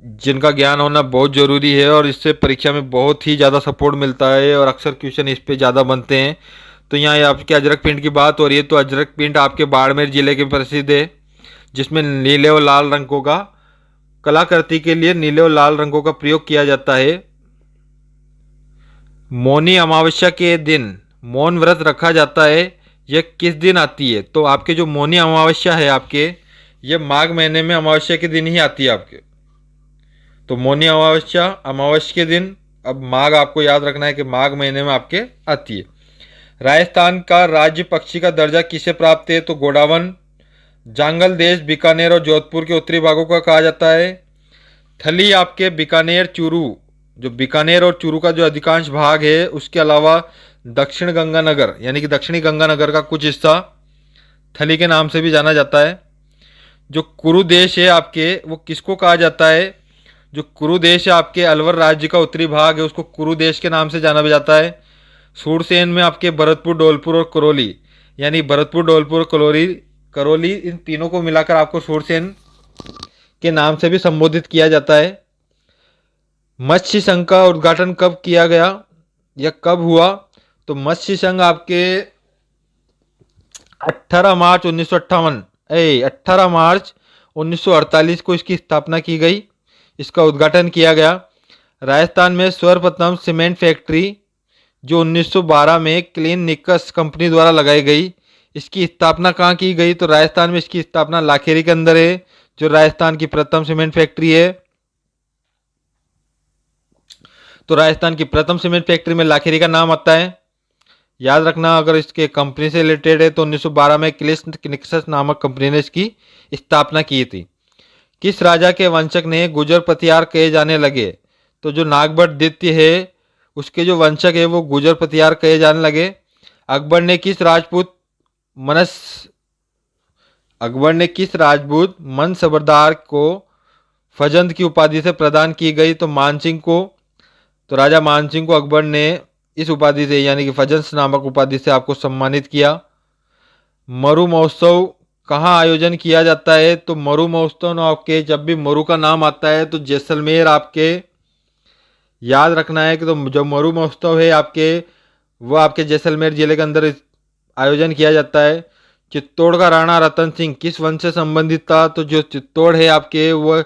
Speaker 1: जिनका ज्ञान होना बहुत ज़रूरी है, और इससे परीक्षा में बहुत ही ज़्यादा सपोर्ट मिलता है और अक्सर क्वेश्चन इस पे ज़्यादा बनते हैं। तो यहाँ आपके अजरक प्रिंट की बात हो रही है, तो अजरक प्रिंट आपके बाड़मेर जिले के प्रसिद्ध है, जिसमें नीले और लाल रंगों का कलाकृति के लिए नीले और लाल रंगों का प्रयोग किया जाता है। मौनी अमावस्या के दिन मौन व्रत रखा जाता है, यह किस दिन आती है? तो आपके जो मौनी अमावस्या है आपके, ये माघ महीने में अमावस्या के दिन ही आती है आपके। तो मौनी अमावस्या अमावस्या के दिन, अब माघ आपको याद रखना है कि माघ महीने में आपके आती है। राजस्थान का राज्य पक्षी का दर्जा किसे प्राप्त है? तो गोडावन, जांगल देश, बीकानेर और जोधपुर के उत्तरी भागों का कहा जाता है। थली आपके बीकानेर, चूरू, जो बीकानेर और चूरू का जो अधिकांश भाग है, उसके अलावा दक्षिण गंगानगर यानी कि दक्षिणी गंगानगर का कुछ हिस्सा थली के नाम से भी जाना जाता है। जो कुरु देश है आपके, वो किसको कहा जाता है? जो कुरु देश है आपके अलवर राज्य का उत्तरी भाग है, उसको कुरु देश के नाम से जाना भी जाता है। सूरसेन में आपके भरतपुर, धौलपुर और करौली, यानी भरतपुर, धौलपुर और करौली, इन तीनों को मिलाकर आपको सूरसेन के नाम से भी संबोधित किया जाता है। मत्स्य संघ का उद्घाटन कब किया गया या कब हुआ? तो मत्स्य संघ आपके 18 मार्च 1948 को इसकी स्थापना की गई, इसका उद्घाटन किया गया। राजस्थान में सर्वप्रथम सीमेंट फैक्ट्री जो 1912 में क्लीन निकस कंपनी द्वारा लगाई गई, इसकी स्थापना कहाँ की गई? तो राजस्थान में इसकी स्थापना लाखेरी के अंदर है, जो राजस्थान की प्रथम सीमेंट फैक्ट्री है। तो राजस्थान की प्रथम सीमेंट फैक्ट्री में लाखेरी का नाम आता है, याद रखना। अगर इसके कंपनी से रिलेटेड है तो 1912 में क्लीन निकस नामक कंपनी ने इसकी स्थापना की थी। किस राजा के वंशक ने गुजर पथियार कहे जाने लगे? तो जो नागभट्ट द्वितीय है उसके जो वंशक है वो गुजर पथियार कहे जाने लगे। अकबर ने किस राजपूत मनसबरदार को फजंद की उपाधि से प्रदान की गई? तो मानसिंह को। तो राजा मानसिंह को अकबर ने इस उपाधि से यानी कि फजंद नामक उपाधि से आपको सम्मानित किया। मरु महोत्सव कहाँ आयोजन किया जाता है? तो मरु महोत्सव आपके, जब भी मरु का नाम आता है तो जैसलमेर आपके याद रखना है कि तो जो मरु महोत्सव है आपके, वो आपके जैसलमेर जिले के अंदर आयोजन किया जाता है। चित्तौड़ का राणा रतन सिंह किस वंश से संबंधित था? तो जो चित्तौड़ है आपके, वो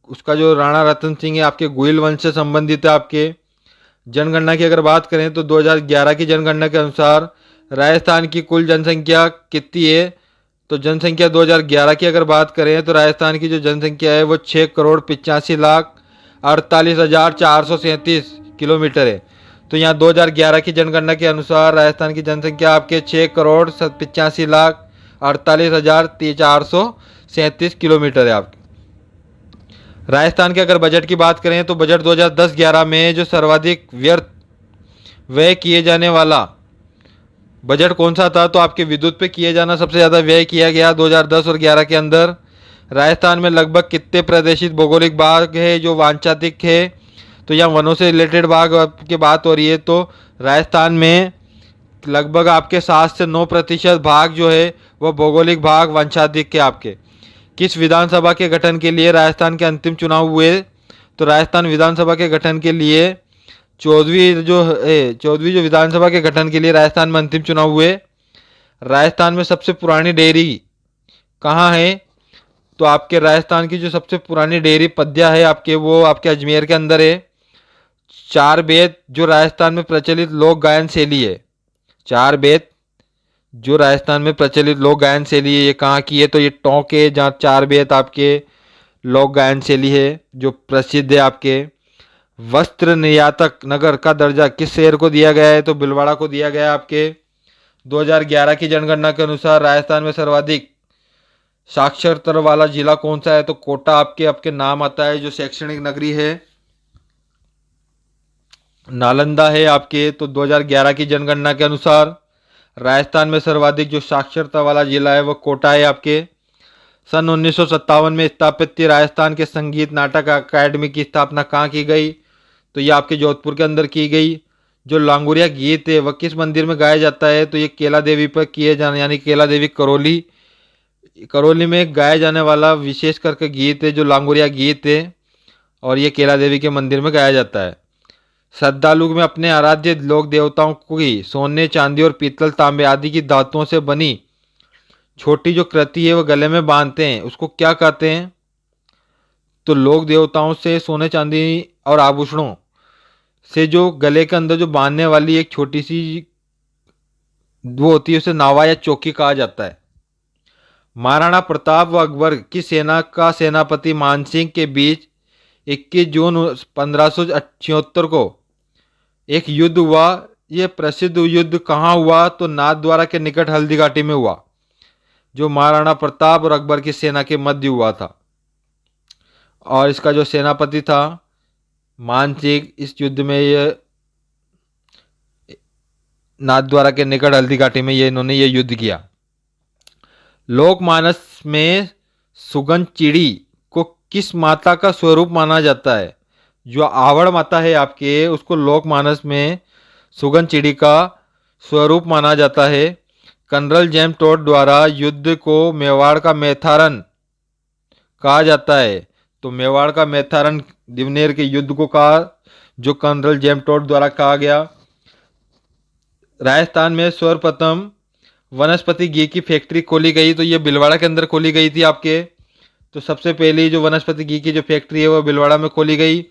Speaker 1: उसका जो राणा रतन सिंह है आपके गुइल वंश से संबंधित है आपके। जनगणना की अगर बात करें तो 2011 की जनगणना के अनुसार राजस्थान की कुल जनसंख्या कितनी है? तो जनसंख्या 2011 की अगर बात करें तो राजस्थान की जो जनसंख्या है वो 6,85,48,437 किलोमीटर है। तो यहाँ 2011 की जनगणना के अनुसार राजस्थान की जनसंख्या आपके 6,85,48,437 किलोमीटर है आपके। राजस्थान के अगर बजट की बात करें तो बजट 2010-11 में जो सर्वाधिक व्यर्थ व्यय किए जाने वाला बजट कौन सा था? तो आपके विद्युत पे किए जाना सबसे ज़्यादा व्यय किया गया 2010 और 11 के अंदर। राजस्थान में लगभग कितने प्रदेशित भौगोलिक भाग है जो वांछातिक है? तो यहाँ वनों से रिलेटेड भाग की बात हो रही है, तो राजस्थान में लगभग आपके 7 से 9% भाग जो है वह भौगोलिक भाग वंशाधिक के आपके। किस विधानसभा के गठन के लिए राजस्थान के अंतिम चुनाव हुए? तो राजस्थान विधानसभा के गठन के लिए 14वीं जो विधानसभा के गठन के लिए राजस्थान में अंतिम चुनाव हुए। राजस्थान में सबसे पुरानी डेयरी कहाँ है? तो आपके राजस्थान की जो सबसे पुरानी डेयरी पद्या है आपके, वो आपके अजमेर के अंदर है। चार बेत जो राजस्थान में प्रचलित लोक गायन शैली है, चार बेत जो राजस्थान में प्रचलित लोक गायन शैली है, ये कहाँ की है? तो ये टोंक है, जहाँ चार बेत आपके लोक गायन शैली है जो प्रसिद्ध है आपके। वस्त्र निर्यातक नगर का दर्जा किस शहर को दिया गया है? तो भीलवाड़ा को दिया गया है आपके। 2011 की जनगणना के अनुसार राजस्थान में सर्वाधिक साक्षरता वाला जिला कौन सा है? तो कोटा आपके आपके नाम आता है। जो शैक्षणिक नगरी है नालंदा है आपके। तो 2011 की जनगणना के अनुसार राजस्थान में सर्वाधिक जो साक्षरता वाला जिला है वो कोटा है आपके। सन 1957 में स्थापित थी राजस्थान के संगीत नाटक अकादमी की स्थापना कहाँ की गई? तो ये आपके जोधपुर के अंदर की गई। जो लांगुरिया गीत है वह किस मंदिर में गाया जाता है? तो ये केला देवी पर किए जाने यानी केला देवी करौली करौली में गाया जाने वाला विशेष करके गीत है जो लांगुरिया गीत है, और ये केला देवी के मंदिर में गाया जाता है। श्रद्धालु में अपने आराध्य लोक देवताओं की सोने चांदी और पीतल तांबे आदि की धातुओं से बनी छोटी जो कृति है वो गले में बांधते हैं, उसको क्या कहते हैं? तो लोक देवताओं से सोने चांदी और आभूषणों से जो गले के अंदर जो बांधने वाली एक छोटी सी वो होती है उसे नावा या चौकी कहा जाता है। महाराणा प्रताप व अकबर की सेना का सेनापति मानसिंह के बीच 21 जून 1576 को एक युद्ध हुआ। यह प्रसिद्ध युद्ध कहाँ हुआ? तो नाथद्वारा के निकट हल्दी घाटी में हुआ, जो महाराणा प्रताप और अकबर की सेना के मध्य हुआ था। और इसका जो सेनापति था मानसिंह, इस युद्ध में ये नाथद्वारा के निकट हल्दी घाटी में इन्होंने ये युद्ध किया। लोकमानस में सुगन चिड़ी को किस माता का स्वरूप माना जाता है? जो आवड़ माता है आपके उसको लोकमानस में सुगन चिड़ी का स्वरूप माना जाता है। कर्नल जेम्स टोड द्वारा युद्ध को मेवाड़ का मैथारन कहा जाता है। तो मेवाड़ का मैथारन दिवनेर के युद्ध को कहा जो कर्नल जेम्स टोड द्वारा कहा गया। राजस्थान में सर्वप्रथम वनस्पति घी की फैक्ट्री खोली गई, तो ये भीलवाड़ा के अंदर खोली गई थी आपके। तो सबसे पहली जो वनस्पति घी की जो फैक्ट्री है वो भीलवाड़ा में खोली गई।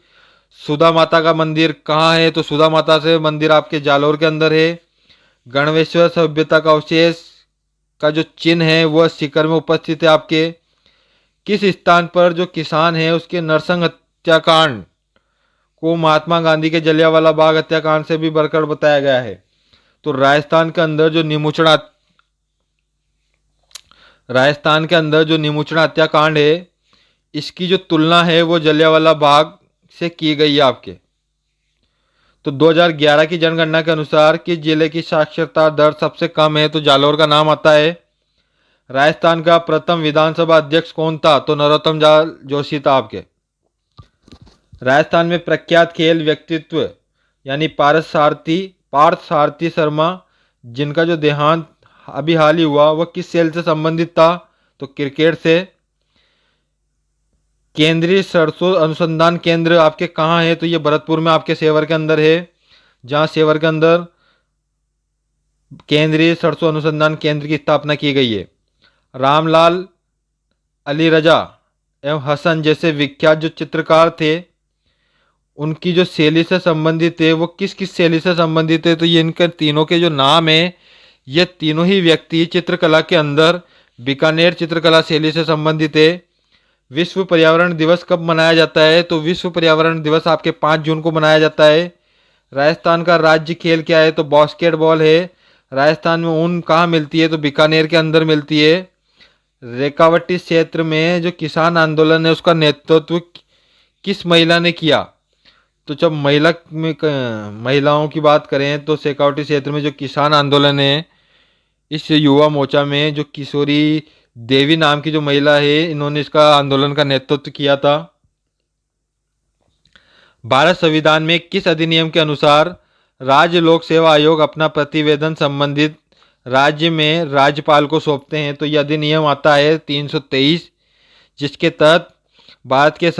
Speaker 1: सुधा माता का मंदिर कहाँ है? तो सुधा माता से मंदिर आपके जालोर के अंदर है। गणवेश्वर सभ्यता का अवशेष का जो चिन्ह है वह सीकर में उपस्थित है आपके। किस स्थान पर जो किसान है उसके नरसंग हत्याकांड को महात्मा गांधी के जलियांवाला बाग हत्याकांड से भी बढ़कर बताया गया है? तो राजस्थान के अंदर जो निमुचड़ा हत्याकांड है इसकी जो तुलना है वो जलियांवाला बाग से की गई है आपके। तो 2011 की जनगणना के अनुसार किस जिले की साक्षरता दर सबसे कम है? तो जालोर का नाम आता है। राजस्थान का प्रथम विधानसभा अध्यक्ष कौन था? तो नरोत्तम जोशी था आपके। राजस्थान में प्रख्यात खेल व्यक्तित्व यानी पार्थ सारथी शर्मा जिनका जो देहांत अभी हाल ही हुआ वह किस खेल से संबंधित था? तो क्रिकेट से। केंद्रीय सरसों अनुसंधान केंद्र आपके कहाँ है? तो ये भरतपुर में आपके सेवर के अंदर है, जहाँ सेवर के अंदर केंद्रीय सरसों अनुसंधान केंद्र की स्थापना की गई है। रामलाल अली रजा एवं हसन जैसे विख्यात जो चित्रकार थे उनकी जो शैली से संबंधित है वो किस किस शैली से संबंधित है? तो ये इनके तीनों के जो नाम है ये तीनों ही व्यक्ति चित्रकला के अंदर बीकानेर चित्रकला शैली से संबंधित है। विश्व पर्यावरण दिवस कब मनाया जाता है? तो विश्व पर्यावरण दिवस आपके 5 जून को मनाया जाता है। राजस्थान का राज्य खेल क्या है? तो बास्केटबॉल है। राजस्थान में ऊन कहाँ मिलती है? तो बीकानेर के अंदर मिलती है। रेखावटी क्षेत्र में जो किसान आंदोलन है उसका नेतृत्व किस महिला ने किया? तो जब महिलाओं की बात करें तो शेखावटी क्षेत्र में जो किसान आंदोलन है इस युवा मोर्चा में जो किशोरी देवी नाम की जो महिला है इन्होंने इसका आंदोलन का नेतृत्व किया था। भारत संविधान में किस अधिनियम के अनुसार राज्य लोक सेवा आयोग अपना प्रतिवेदन संबंधित राज्य में राज्यपाल को सौंपते हैं? तो यह अधिनियम आता है 323, जिसके तहत भारत के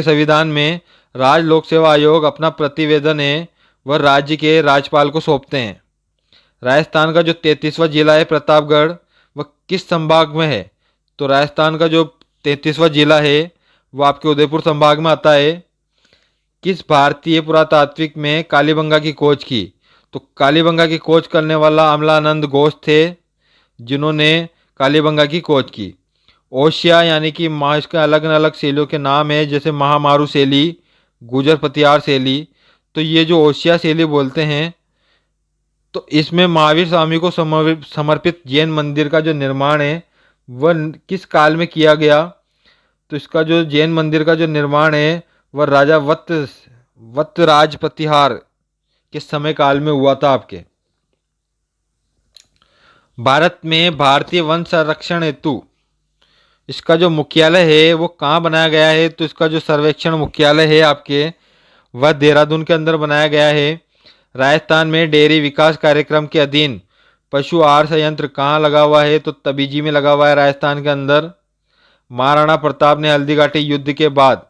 Speaker 1: संविधान में राज्य लोक सेवा आयोग अपना प्रतिवेदन है वह राज्य के राज्यपाल को सौंपते हैं। राजस्थान का जो 33वां जिला है प्रतापगढ़ वह किस संभाग में है? तो राजस्थान का जो 33वां जिला है वो आपके उदयपुर संभाग में आता है। किस भारतीय पुरातात्विक में कालीबंगा की खोज की? तो कालीबंगा की खोज करने वाला अमलानंद घोष थे जिन्होंने कालीबंगा की खोज की। ओशिया यानी कि इसके अलग अलग शैलियों के नाम है जैसे महामारू शैली, गुजर पतियार शैली। तो ये जो ओशिया शैली बोलते हैं तो इसमें महावीर स्वामी को समर्पित जैन मंदिर का जो निर्माण है वह किस काल में किया गया? तो इसका जो जैन मंदिर का जो निर्माण है वह राजा वत्तराज प्रतिहार के समय काल में हुआ था आपके। भारत में भारतीय वन संरक्षण हेतु इसका जो मुख्यालय है वो कहाँ बनाया गया है? तो इसका जो सर्वेक्षण मुख्यालय है आपके वह देहरादून के अंदर बनाया गया है। राजस्थान में डेयरी विकास कार्यक्रम के अधीन पशु आहार संयंत्र कहाँ लगा हुआ है? तो तबीजी में लगा हुआ है राजस्थान के अंदर। महाराणा प्रताप ने हल्दीघाटी युद्ध के बाद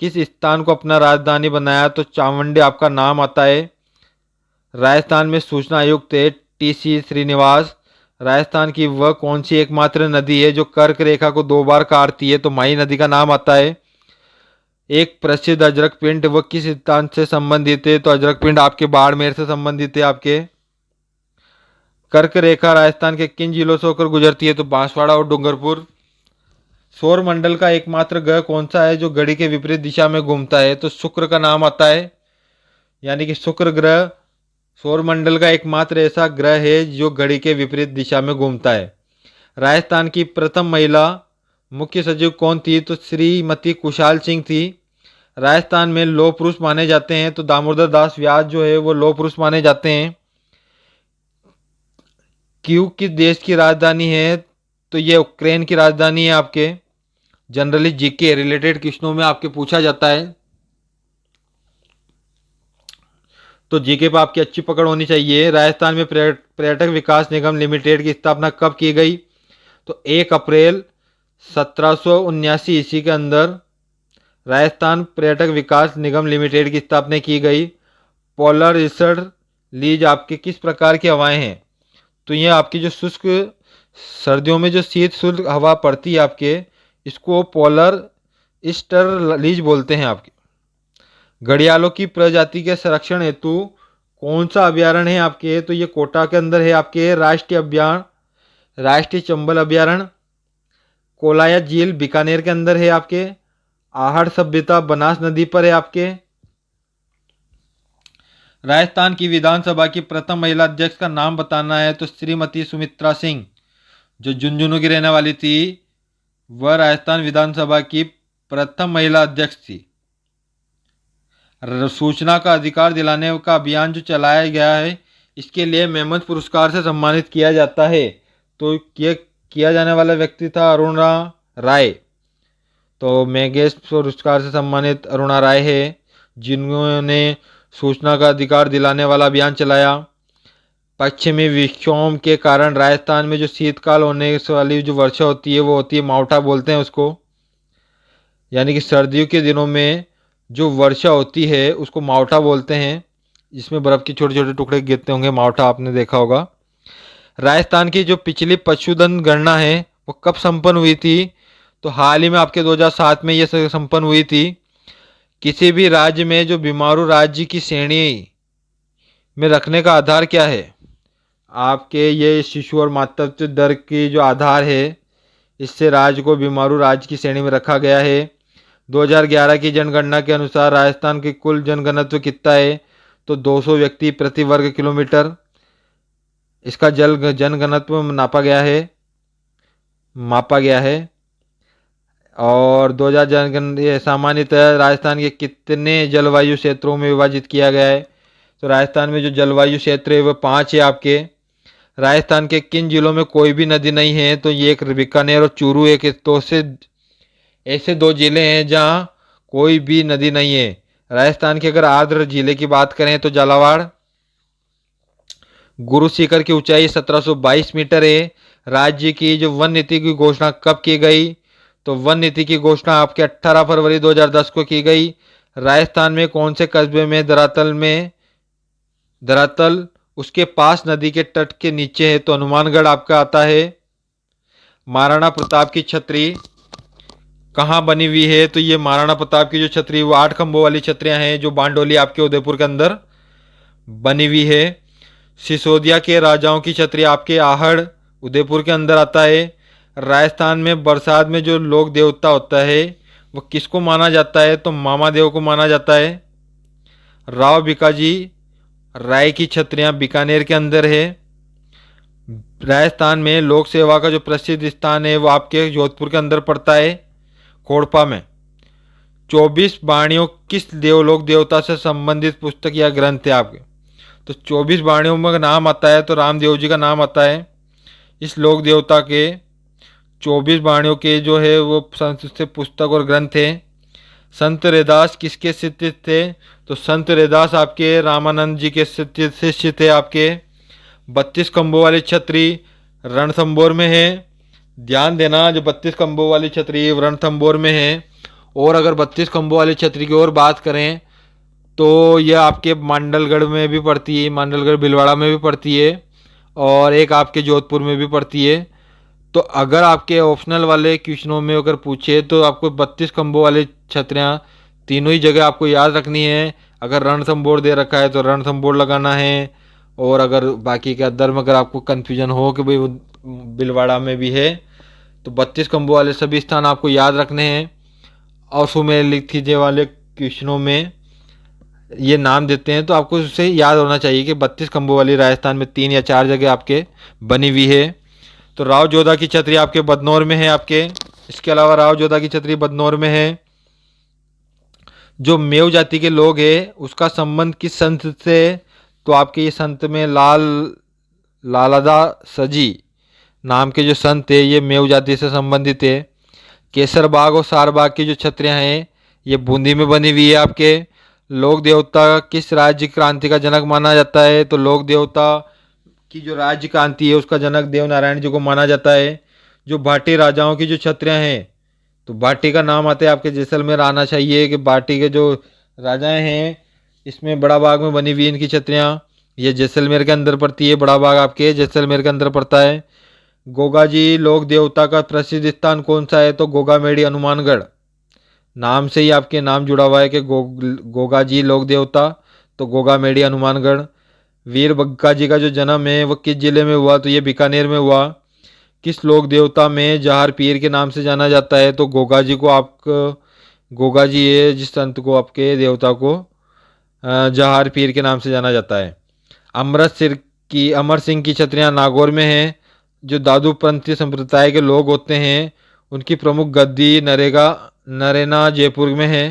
Speaker 1: किस स्थान को अपना राजधानी बनाया? तो चामुंडी आपका नाम आता है। राजस्थान में सूचना आयुक्त है टीसी श्रीनिवास। राजस्थान की वह कौन सी एकमात्र नदी है जो कर्क रेखा को 2 बार काटती है? तो माही नदी का नाम आता है। एक प्रसिद्ध अजरक पिंड वह किस स्थान से संबंधित है? तो अजरक पिंड आपके बाड़मेर से संबंधित है आपके। कर्क रेखा राजस्थान के किन जिलों से होकर गुजरती है? तो बांसवाड़ा और डूंगरपुर। सौर मंडल का एकमात्र ग्रह कौन सा है जो घड़ी के विपरीत दिशा में घूमता है? तो शुक्र का नाम आता है। यानी कि शुक्र ग्रह सौर मंडल का एकमात्र ऐसा ग्रह है जो घड़ी के विपरीत दिशा में घूमता है। राजस्थान की प्रथम महिला मुख्य सचिव कौन थी? तो श्रीमती कुशाल सिंह थी। राजस्थान में लौह पुरुष माने जाते हैं तो दामोदर दास व्यास जो है वो लौह पुरुष माने जाते हैं। क्यू किस देश की राजधानी है? तो ये यूक्रेन की राजधानी है आपके। जनरली जीके रिलेटेड क्वेश्चनों में आपके पूछा जाता है, तो जीके पर आपकी अच्छी पकड़ होनी चाहिए। राजस्थान में पर्यटक विकास निगम लिमिटेड की स्थापना कब की गई? तो 1 अप्रैल 1779 ईस्वी के अंदर राजस्थान पर्यटक विकास निगम लिमिटेड की स्थापना की गई। पोलर रिसर्च लीज आपके किस प्रकार की हवाएं हैं? तो ये आपकी जो शुष्क सर्दियों में जो शीत शुष्क हवा पड़ती है आपके, इसको पोलर ईस्टर लीज बोलते हैं आपके। घड़ियालों की प्रजाति के संरक्षण हेतु कौन सा अभ्यारण्य है आपके? तो ये कोटा के अंदर है आपके। राष्ट्रीय चंबल अभ्यारण्य। कोलाया झील बीकानेर के अंदर है आपके। आहड़ सभ्यता बनास नदी पर है आपके। राजस्थान की विधानसभा की प्रथम महिला अध्यक्ष का नाम बताना है तो श्रीमती सुमित्रा सिंह, जो झुंझुनू की रहने वाली थी, वह राजस्थान विधानसभा की प्रथम महिला अध्यक्ष थी। सूचना का अधिकार दिलाने का अभियान जो चलाया गया है, इसके लिए मेमन पुरस्कार से सम्मानित किया जाता है। तो ये किया जाने वाला व्यक्ति था अरुणा राय। तो मैगेस पुरस्कार से सम्मानित अरुणा राय है, जिन्होंने सूचना का अधिकार दिलाने वाला अभियान चलाया। पश्चिमी विक्षोभ के कारण राजस्थान में जो शीतकाल होने वाली जो वर्षा होती है वो होती है मावठा बोलते हैं उसको। यानी कि सर्दियों के दिनों में जो वर्षा होती है उसको मावठा बोलते हैं, जिसमें बर्फ़ के छोटे छोटे टुकड़े गिरते होंगे, मावठा आपने देखा होगा। राजस्थान की जो पिछली पशुधन गणना है वो कब संपन्न हुई थी? तो हाल ही में आपके 2007 में ये संपन्न हुई थी। किसी भी राज्य में जो बीमारू राज्य की श्रेणी में रखने का आधार क्या है? आपके ये शिशु और मातृत्व दर की जो आधार है, इससे राज्य को बीमारू राज्य की श्रेणी में रखा गया है। 2011 की जनगणना के अनुसार राजस्थान की कुल जनघनत्व कितना है? तो 200 व्यक्ति प्रति वर्ग किलोमीटर इसका जनघनत्व मापा गया है। और 2000 सामान्यतः राजस्थान के कितने जलवायु क्षेत्रों में विभाजित किया गया है? तो राजस्थान में जो जलवायु क्षेत्र है वह 5 है आपके। राजस्थान के किन जिलों में कोई भी नदी नहीं है? तो ये एक बीकानेर और चूरू एक तो से ऐसे 2 जिले हैं जहां कोई भी नदी नहीं है। राजस्थान के अगर आर्द्र जिले की बात करें तो झालावाड़। गुरु शिखर की ऊंचाई 1722 मीटर है। राज्य की जो वन नीति की घोषणा कब की गई? तो वन नीति की घोषणा आपके 18 फरवरी 2010 को की गई। राजस्थान में कौन से कस्बे में धरातल उसके पास नदी के तट के नीचे है? तो हनुमानगढ़ आपका आता है। महाराणा प्रताप की छतरी कहाँ बनी हुई है? तो ये महाराणा प्रताप की जो छतरी वो 8 खंभों वाली छतरियां हैं जो बांडोली आपके उदयपुर के अंदर बनी हुई है। सिसोदिया के राजाओं की छतरी आपके आहड़ उदयपुर के अंदर आता है। राजस्थान में बरसात में जो लोक देवता होता है वो किसको माना जाता है? तो मामा देव को माना जाता है। राव भिकाजी राय की छतरियां बीकानेर के अंदर है। राजस्थान में लोक सेवा का जो प्रसिद्ध स्थान है वो आपके जोधपुर के अंदर पड़ता है, खोड़पा में। 24 वाणियों किस देवलोक देवता से संबंधित पुस्तक या ग्रंथ है आपके? तो 24 वाणियों में नाम आता है तो रामदेव जी का नाम आता है। इस लोक देवता के 24 वाणियों के जो है वो संस्कृत से पुस्तक और ग्रंथ है। संत रैदास किसके शिष्य थे? तो संत रैदास आपके रामानंद जी के शिष्य थे आपके। 32 खंभों वाली छतरी रणथंभौर में है। ध्यान देना, जो 32 खंभों वाली छतरी रणथंभौर में है। और अगर 32 खंभों वाली छतरी की और बात करें तो यह आपके मांडलगढ़ में भी पड़ती है, मांडलगढ़ भीलवाड़ा में भी पड़ती है, और एक आपके जोधपुर में भी पड़ती है। तो अगर आपके ऑप्शनल वाले क्वेश्चनों में अगर पूछे तो आपको 32 खंभों वाली छतरियाँ तीनों ही जगह आपको याद रखनी है। अगर रणथंभौर दे रखा है तो रणथंभौर लगाना है, और अगर बाकी के अदर में अगर आपको कन्फ्यूजन हो कि भाई वो भीलवाड़ा में भी है तो 32 खंभों वाले सभी स्थान आपको याद रखने हैं। और उसमें में लिख दीजिए वाले क्वेश्चनों में ये नाम देते हैं तो आपको उससे याद होना चाहिए कि 32 खंभों वाली राजस्थान में 3 या 4 जगह आपके बनी हुई है। तो राव जोधा की छतरी आपके बदनौर में है आपके। इसके अलावा राव जोधा की छतरी बदनौर में है। जो मेव जाति के लोग हैं उसका संबंध किस संत से? तो आपके ये संत में लालादा सजी नाम के जो संत है ये मेव जाति से संबंधित है। केसर बाग और सार बाग की जो छतरियाँ हैं ये बूंदी में बनी हुई है आपके। लोक देवता किस राज्य क्रांति का जनक माना जाता है? तो लोक देवता की जो राज्य क्रांति है उसका जनक देव नारायण जी को माना जाता है। जो भाटी राजाओं की जो छतरियाँ हैं तो भाटी का नाम आता है आपके जैसलमेर आना चाहिए कि भाटी के जो राजाएं हैं इसमें बड़ा बाग में बनी हुई इनकी छतरियाँ ये जैसलमेर के अंदर पड़ती है। बड़ा बाग आपके जैसलमेर के अंदर पड़ता है। गोगा जी लोक देवता का प्रसिद्ध स्थान कौन सा है? तो गोगामेड़ी हनुमानगढ़। नाम से ही आपके नाम जुड़ा हुआ है कि गोगा जी लोक देवता, तो गोगामेड़ी हनुमानगढ़। वीर बग्गा जी का जो जन्म है वो किस जिले में हुआ? तो ये बीकानेर में हुआ। किस लोक देवता में जहार पीर के नाम से जाना जाता है? तो गोगा जी को आप गोगा जी है जिस संत को आपके देवता को जहार पीर के नाम से जाना जाता है। अमर सिंह की छतरियाँ नागौर में हैं। जो दादू पंथी संप्रदाय के लोग होते हैं उनकी प्रमुख गद्दी नरेना जयपुर में है।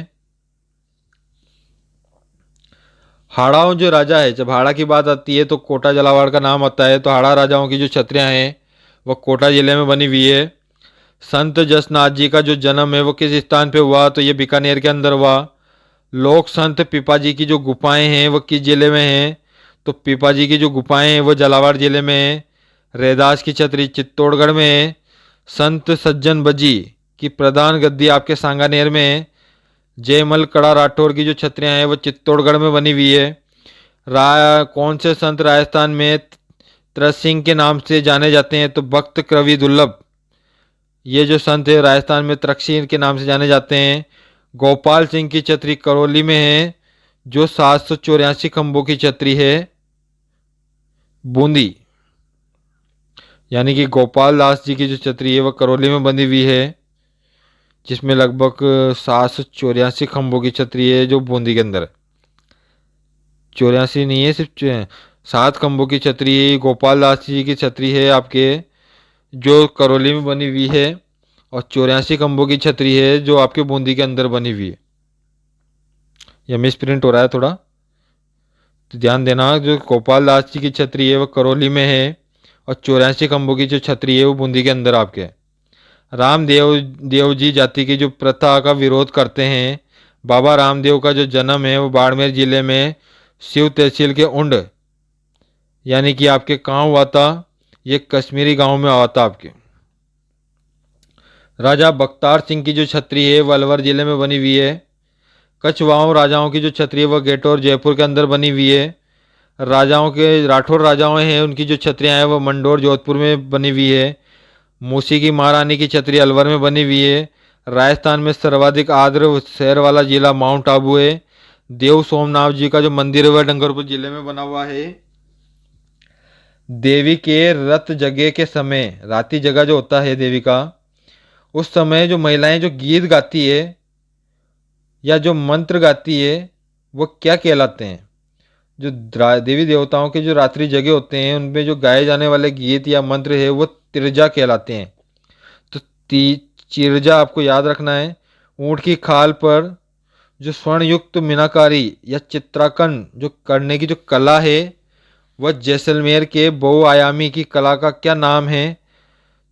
Speaker 1: हाड़ाओं जो राजा है, जब हाड़ा की बात आती है तो कोटा जलावाड़ का नाम आता है। तो हाड़ा राजाओं की जो छतरियाँ हैं वह कोटा जिले में बनी हुई है। संत जसनाथ जी का जो जन्म है वो किस स्थान पे हुआ? तो ये बीकानेर के अंदर हुआ। लोक संत पिपाजी की जो गुफाएं हैं वो किस जिले में हैं? तो पिपाजी की जो गुफाएं हैं वो झालावाड़ जिले में है। रैदास की छतरी चित्तौड़गढ़ में है। संत सज्जन बजी की प्रधान गद्दी आपके सांगानेर में है। जयमल कड़ा राठौर की जो छतरियाँ हैं वो चित्तौड़गढ़ में बनी हुई है। कौन से संत राजस्थान में त्रसिंह के नाम से जाने जाते हैं? तो भक्त कवि दुर्लभ ये जो संत है राजस्थान में त्रसिंह के नाम से जाने जाते हैं। गोपाल सिंह की छतरी करौली में है जो 784 खंभों की छतरी है बूंदी। यानी कि गोपाल दास जी की जो छतरी है वह करौली में बनी हुई है जिसमें लगभग 784 खंभों की छतरी है जो बूंदी के अंदर है। 84 नहीं है, सिर्फ 7 खंभों की छतरी गोपाल दास जी की छतरी है आपके जो करौली में बनी हुई है, और 84 खंभों की छतरी है जो आपके बूंदी के अंदर बनी हुई है। यह मिस प्रिंट हो रहा है थोड़ा, तो ध्यान देना। जो गोपाल दास जी की छतरी है वह करौली में है, और 84 खंभों की जो छतरी है वो बूंदी के अंदर आपके है। रामदेव देव जी जाति की जो प्रथा का विरोध करते हैं। बाबा रामदेव का जो जन्म है वो बाड़मेर जिले में शिव तहसील के उंड यानी कि आपके कहाँ हुआ था? ये कश्मीरी गांव में हुआ था आपके। राजा बख्तार सिंह की जो छतरी है वो अलवर जिले में बनी हुई है। कछवाओं राजाओं की जो छतरी है वह गेटौर जयपुर के अंदर बनी हुई है। राजाओं के राठौर राजाओं हैं उनकी जो छतरियाँ हैं वो मंडोर जोधपुर में बनी हुई है। मूसी की महारानी की छतरी अलवर में बनी हुई है। राजस्थान में सर्वाधिक आर्द्र शहर वाला जिला माउंट आबू है। देव सोमनाथ जी का जो मंदिर है वह डंगरपुर जिले में बना हुआ है। देवी के रत जगह के समय, राती जगह जो होता है देवी का, उस समय जो महिलाएं जो गीत गाती है या जो मंत्र गाती है वो क्या कहलाते हैं? जो देवी देवताओं के जो रात्रि जगह होते हैं उनमें जो गाए जाने वाले गीत या मंत्र है वो तिरजा कहलाते हैं। तो चिरजा आपको याद रखना है। ऊँट की खाल पर जो स्वर्ण युक्त मीनाकारी या चित्रांकन जो करने की जो कला है वह जैसलमेर के बहुआयामी की कला का क्या नाम है?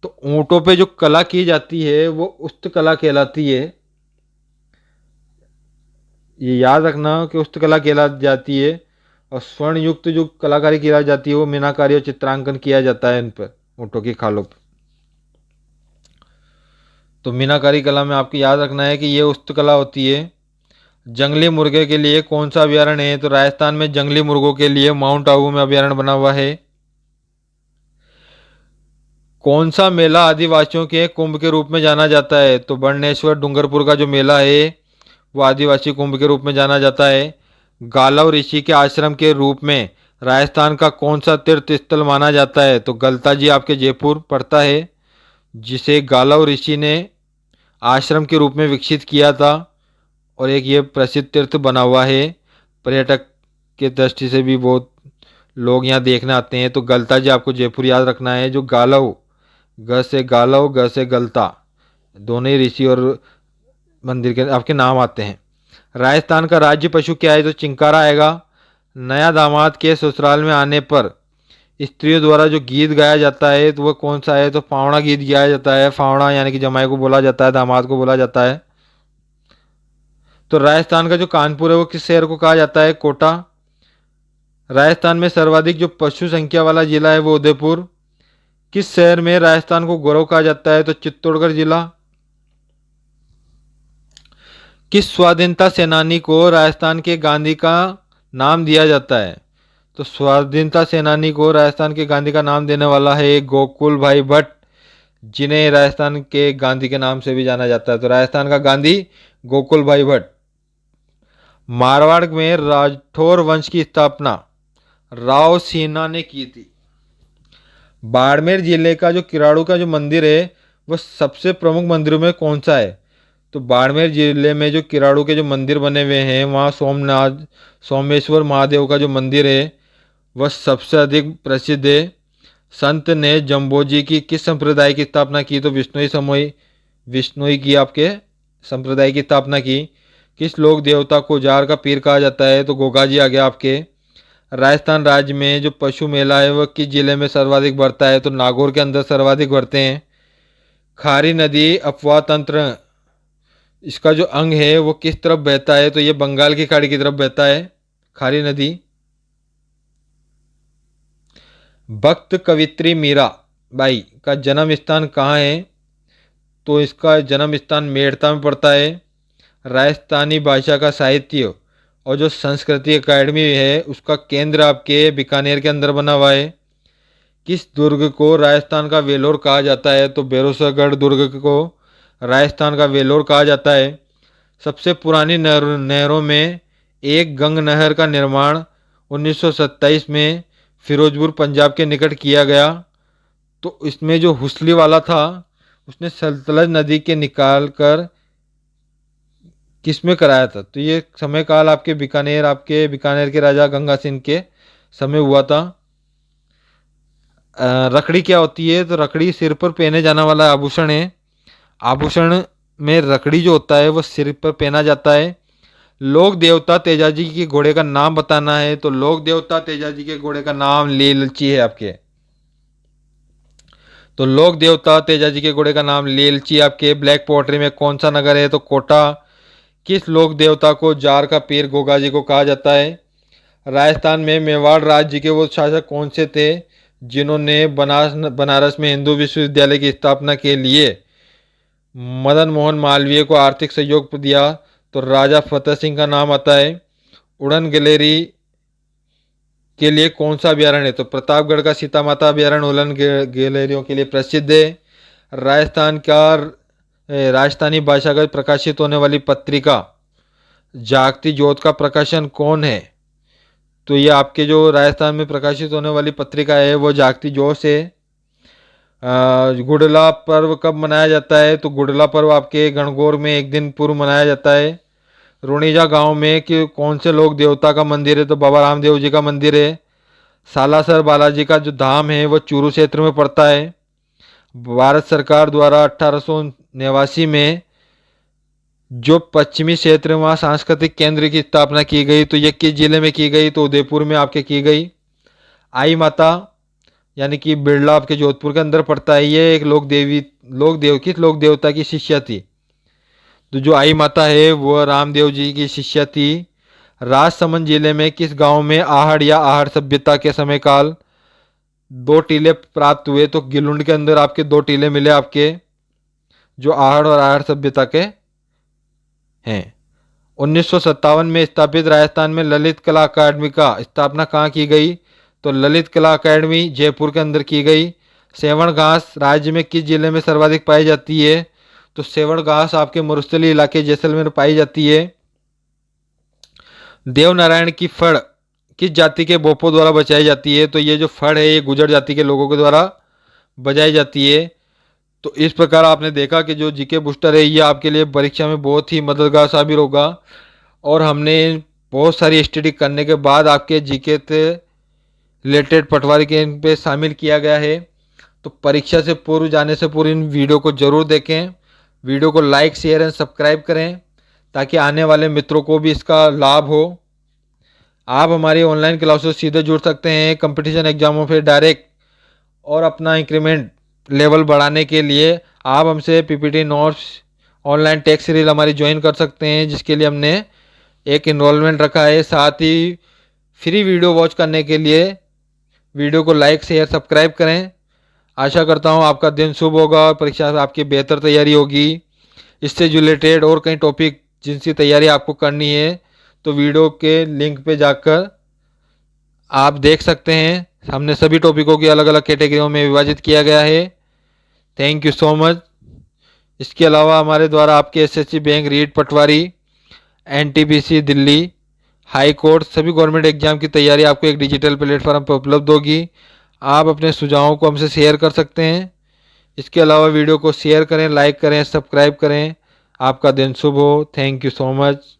Speaker 1: तो ऊँटों पे जो कला की जाती है वो उस्त कला कहलाती है। ये याद रखना कि उस्त कला कहला जाती है। और स्वर्ण युक्त जो कलाकारी की जाती है वो मीनाकारी और चित्रांकन किया जाता है इन पर, ऊँटों की खालों पर। तो मीनाकारी कला में आपको याद रखना है कि ये उस्त कला होती है। जंगली मुर्गे के लिए कौन सा अभयारण्य है? तो राजस्थान में जंगली मुर्गों के लिए माउंट आबू में अभयारण्य बना हुआ है। कौन सा मेला आदिवासियों के कुंभ के रूप में जाना जाता है? तो बर्णेश्वर डूंगरपुर का जो मेला है वो आदिवासी कुंभ के रूप में जाना जाता है। गालव ऋषि के आश्रम के रूप में राजस्थान का कौन सा तीर्थ स्थल माना जाता है? तो गलता जी आपके जयपुर पड़ता है, जिसे गालव ऋषि ने आश्रम के रूप में विकसित किया था और एक ये प्रसिद्ध तीर्थ बना हुआ है। पर्यटक के दृष्टि से भी बहुत लोग यहाँ देखने आते हैं। तो गलता जी आपको जयपुर याद रखना है। जो गालव, ग से गालव, ग से गलता, दोनों ही ऋषि और मंदिर के आपके नाम आते हैं। राजस्थान का राज्य पशु क्या है? तो चिंकारा आएगा। नया दामाद के ससुराल में आने पर स्त्रियों द्वारा जो गीत गाया जाता है तो वह कौन सा है? तो फावड़ा गीत गाया जाता है। फावड़ा यानी कि जमाई को बोला जाता है, दामाद को बोला जाता है। तो राजस्थान का जो कानपुर है वो किस शहर को कहा जाता है? कोटा। राजस्थान में सर्वाधिक जो पशु संख्या वाला जिला है वो उदयपुर। किस शहर में राजस्थान को गौरव कहा जाता है? तो चित्तौड़गढ़ जिला। किस स्वाधीनता सेनानी को राजस्थान के गांधी का नाम दिया जाता है? तो स्वाधीनता सेनानी को राजस्थान के गांधी का नाम देने वाला है गोकुल भाई भट्ट, जिन्हें राजस्थान के गांधी के नाम से भी जाना जाता है। तो राजस्थान का गांधी गोकुल भाई भट्ट। मारवाड़ में राठौर वंश की स्थापना राव सिन्हा ने की थी। बाड़मेर जिले का जो किराड़ू का जो मंदिर है वह सबसे प्रमुख मंदिरों में कौन सा है? तो बाड़मेर जिले में जो किराड़ू के जो मंदिर बने हुए हैं वहाँ सोमनाथ सोमेश्वर महादेव का जो मंदिर है वह सबसे अधिक प्रसिद्ध है। संत ने जम्बोजी की किस संप्रदाय की स्थापना की? तो विष्णुई की आपके संप्रदाय की स्थापना की। किस लोक देवता को जार का पीर कहा जाता है? तो गोगा जी आ गया आपके। राजस्थान राज्य में जो पशु मेला है वह किस जिले में सर्वाधिक बढ़ता है? तो नागौर के अंदर सर्वाधिक बढ़ते हैं। खारी नदी अपवाह तंत्र इसका जो अंग है वो किस तरफ बहता है? तो ये बंगाल की खाड़ी की तरफ बहता है खारी नदी। भक्त कवित्री मीरा बाई का जन्म स्थान कहाँ है? तो इसका जन्म स्थान मेड़ता में पड़ता है। राजस्थानी भाषा का साहित्य और जो संस्कृति अकादमी है उसका केंद्र आपके बीकानेर के अंदर बना हुआ है। किस दुर्ग को राजस्थान का वेलोर कहा जाता है? तो भैरोसागढ़ दुर्ग को राजस्थान का वेलोर कहा जाता है। सबसे पुरानी नहरों में एक गंग नहर का निर्माण 1927 में फिरोजपुर पंजाब के निकट किया गया। तो इसमें जो हुसली वाला था उसने सतलज नदी के निकाल कर किस में कराया था? तो ये समय काल आपके बीकानेर के राजा गंगा सिंह के समय हुआ था। रकड़ी क्या होती है? तो रकड़ी सिर पर पहने जाने वाला आभूषण है। आभूषण में रकड़ी जो होता है वो सिर पर पहना जाता है। लोक देवता तेजाजी के घोड़े का नाम बताना है। तो लोक देवता तेजाजी के घोड़े का नाम लीलची है आपके। तो लोक देवता तेजाजी के घोड़े का नाम लीलची आपके। ब्लैक पोट्री में कौन सा नगर है? तो कोटा। किस लोक देवता को जार का पीर गोगा जी को कहा जाता है? राजस्थान में मेवाड़ राज्य के वो शासक कौन से थे जिन्होंने बनारस में हिंदू विश्वविद्यालय की स्थापना के लिए मदन मोहन मालवीय को आर्थिक सहयोग दिया? तो राजा फतेह सिंह का नाम आता है। उड़न गैलेरी के लिए कौन सा अभ्यारण्य है? तो प्रतापगढ़ का सीता माता अभ्यारण्य उड़न गैलेरियों के लिए प्रसिद्ध है। राजस्थानी भाषा का प्रकाशित होने वाली पत्रिका जागती ज्योत का प्रकाशन कौन है? तो ये आपके जो राजस्थान में प्रकाशित होने वाली पत्रिका है वो जागती ज्योत है। गुड़ला पर्व कब मनाया जाता है? तो गुड़ला पर्व आपके गणगौर में एक दिन पूर्व मनाया जाता है। रुणीजा गांव में कि कौन से लोक देवता का मंदिर है, तो बाबा रामदेव जी का मंदिर है। सालासर बालाजी का जो धाम है वो चूरू क्षेत्र में पड़ता है। भारत सरकार द्वारा 1889 में जो पश्चिमी क्षेत्र में वहाँ सांस्कृतिक केंद्र की स्थापना की गई, तो ये किस जिले में की गई, तो उदयपुर में आपके की गई। आई माता यानी कि बिरला आपके जोधपुर के अंदर पड़ता है। ये एक लोक देवता की शिष्या थी। तो जो आई माता है वो रामदेव जी की शिष्या थी। राजसमंद जिले में किस गांव में आहड़ या आहड़ सभ्यता के समय काल 2 टीले प्राप्त हुए, तो गिलुंड के अंदर आपके 2 टीले मिले आपके, जो आहड़ और आहड़ सभ्यता के हैं। 1957 में स्थापित राजस्थान में ललित कला अकादमी का स्थापना कहाँ की गई, तो ललित कला अकादमी जयपुर के अंदर की गई। सेवण घास राज्य में किस जिले में सर्वाधिक पाई जाती है, तो सेवण घास आपके मरुस्थली इलाके जैसलमेर में पाई जाती है। देवनारायण की फड़ किस जाति के बोपो द्वारा बचाई जाती है, तो ये जो फड़ है ये गुर्जर जाति के लोगों के द्वारा बजाई जाती है। तो इस प्रकार आपने देखा कि जो जीके बूस्टर है ये आपके लिए परीक्षा में बहुत ही मददगार साबित होगा। और हमने बहुत सारी स्टडी करने के बाद आपके जीके से रिलेटेड पटवारी के इन पे शामिल किया गया है। तो परीक्षा से पूर्व जाने से पूर्व इन वीडियो को ज़रूर देखें। वीडियो को लाइक शेयर एंड सब्सक्राइब करें ताकि आने वाले मित्रों को भी इसका लाभ हो। आप हमारी ऑनलाइन क्लासों से सीधे जुड़ सकते हैं कंपटीशन एग्जामों पे डायरेक्ट, और अपना इंक्रीमेंट लेवल बढ़ाने के लिए आप हमसे PPT notes online test series हमारी ज्वाइन कर सकते हैं, जिसके लिए हमने एक इनरोलमेंट रखा है। साथ ही फ्री वीडियो वॉच करने के लिए वीडियो को लाइक शेयर सब्सक्राइब करें। आशा करता हूँ आपका दिन शुभ होगा और परीक्षा में आपकी बेहतर तैयारी होगी। इससे रिलेटेड और कई टॉपिक जिनकी तैयारी आपको करनी है तो वीडियो के लिंक पे जाकर आप देख सकते हैं। हमने सभी टॉपिकों की अलग अलग कैटेगरियों में विभाजित किया गया है। Thank you so much. इसके अलावा हमारे द्वारा आपके एसएससी बैंक, रीट पटवारी, एनटीपीसी दिल्ली, हाई कोर्ट सभी गवर्नमेंट एग्जाम की तैयारी आपको एक डिजिटल प्लेटफॉर्म पर उपलब्ध होगी। आप अपने सुझावों को हमसे शेयर कर सकते हैं। इसके अलावा वीडियो को शेयर करें, लाइक करें, सब्सक्राइब करें। आपका दिन शुभ हो। Thank you so much.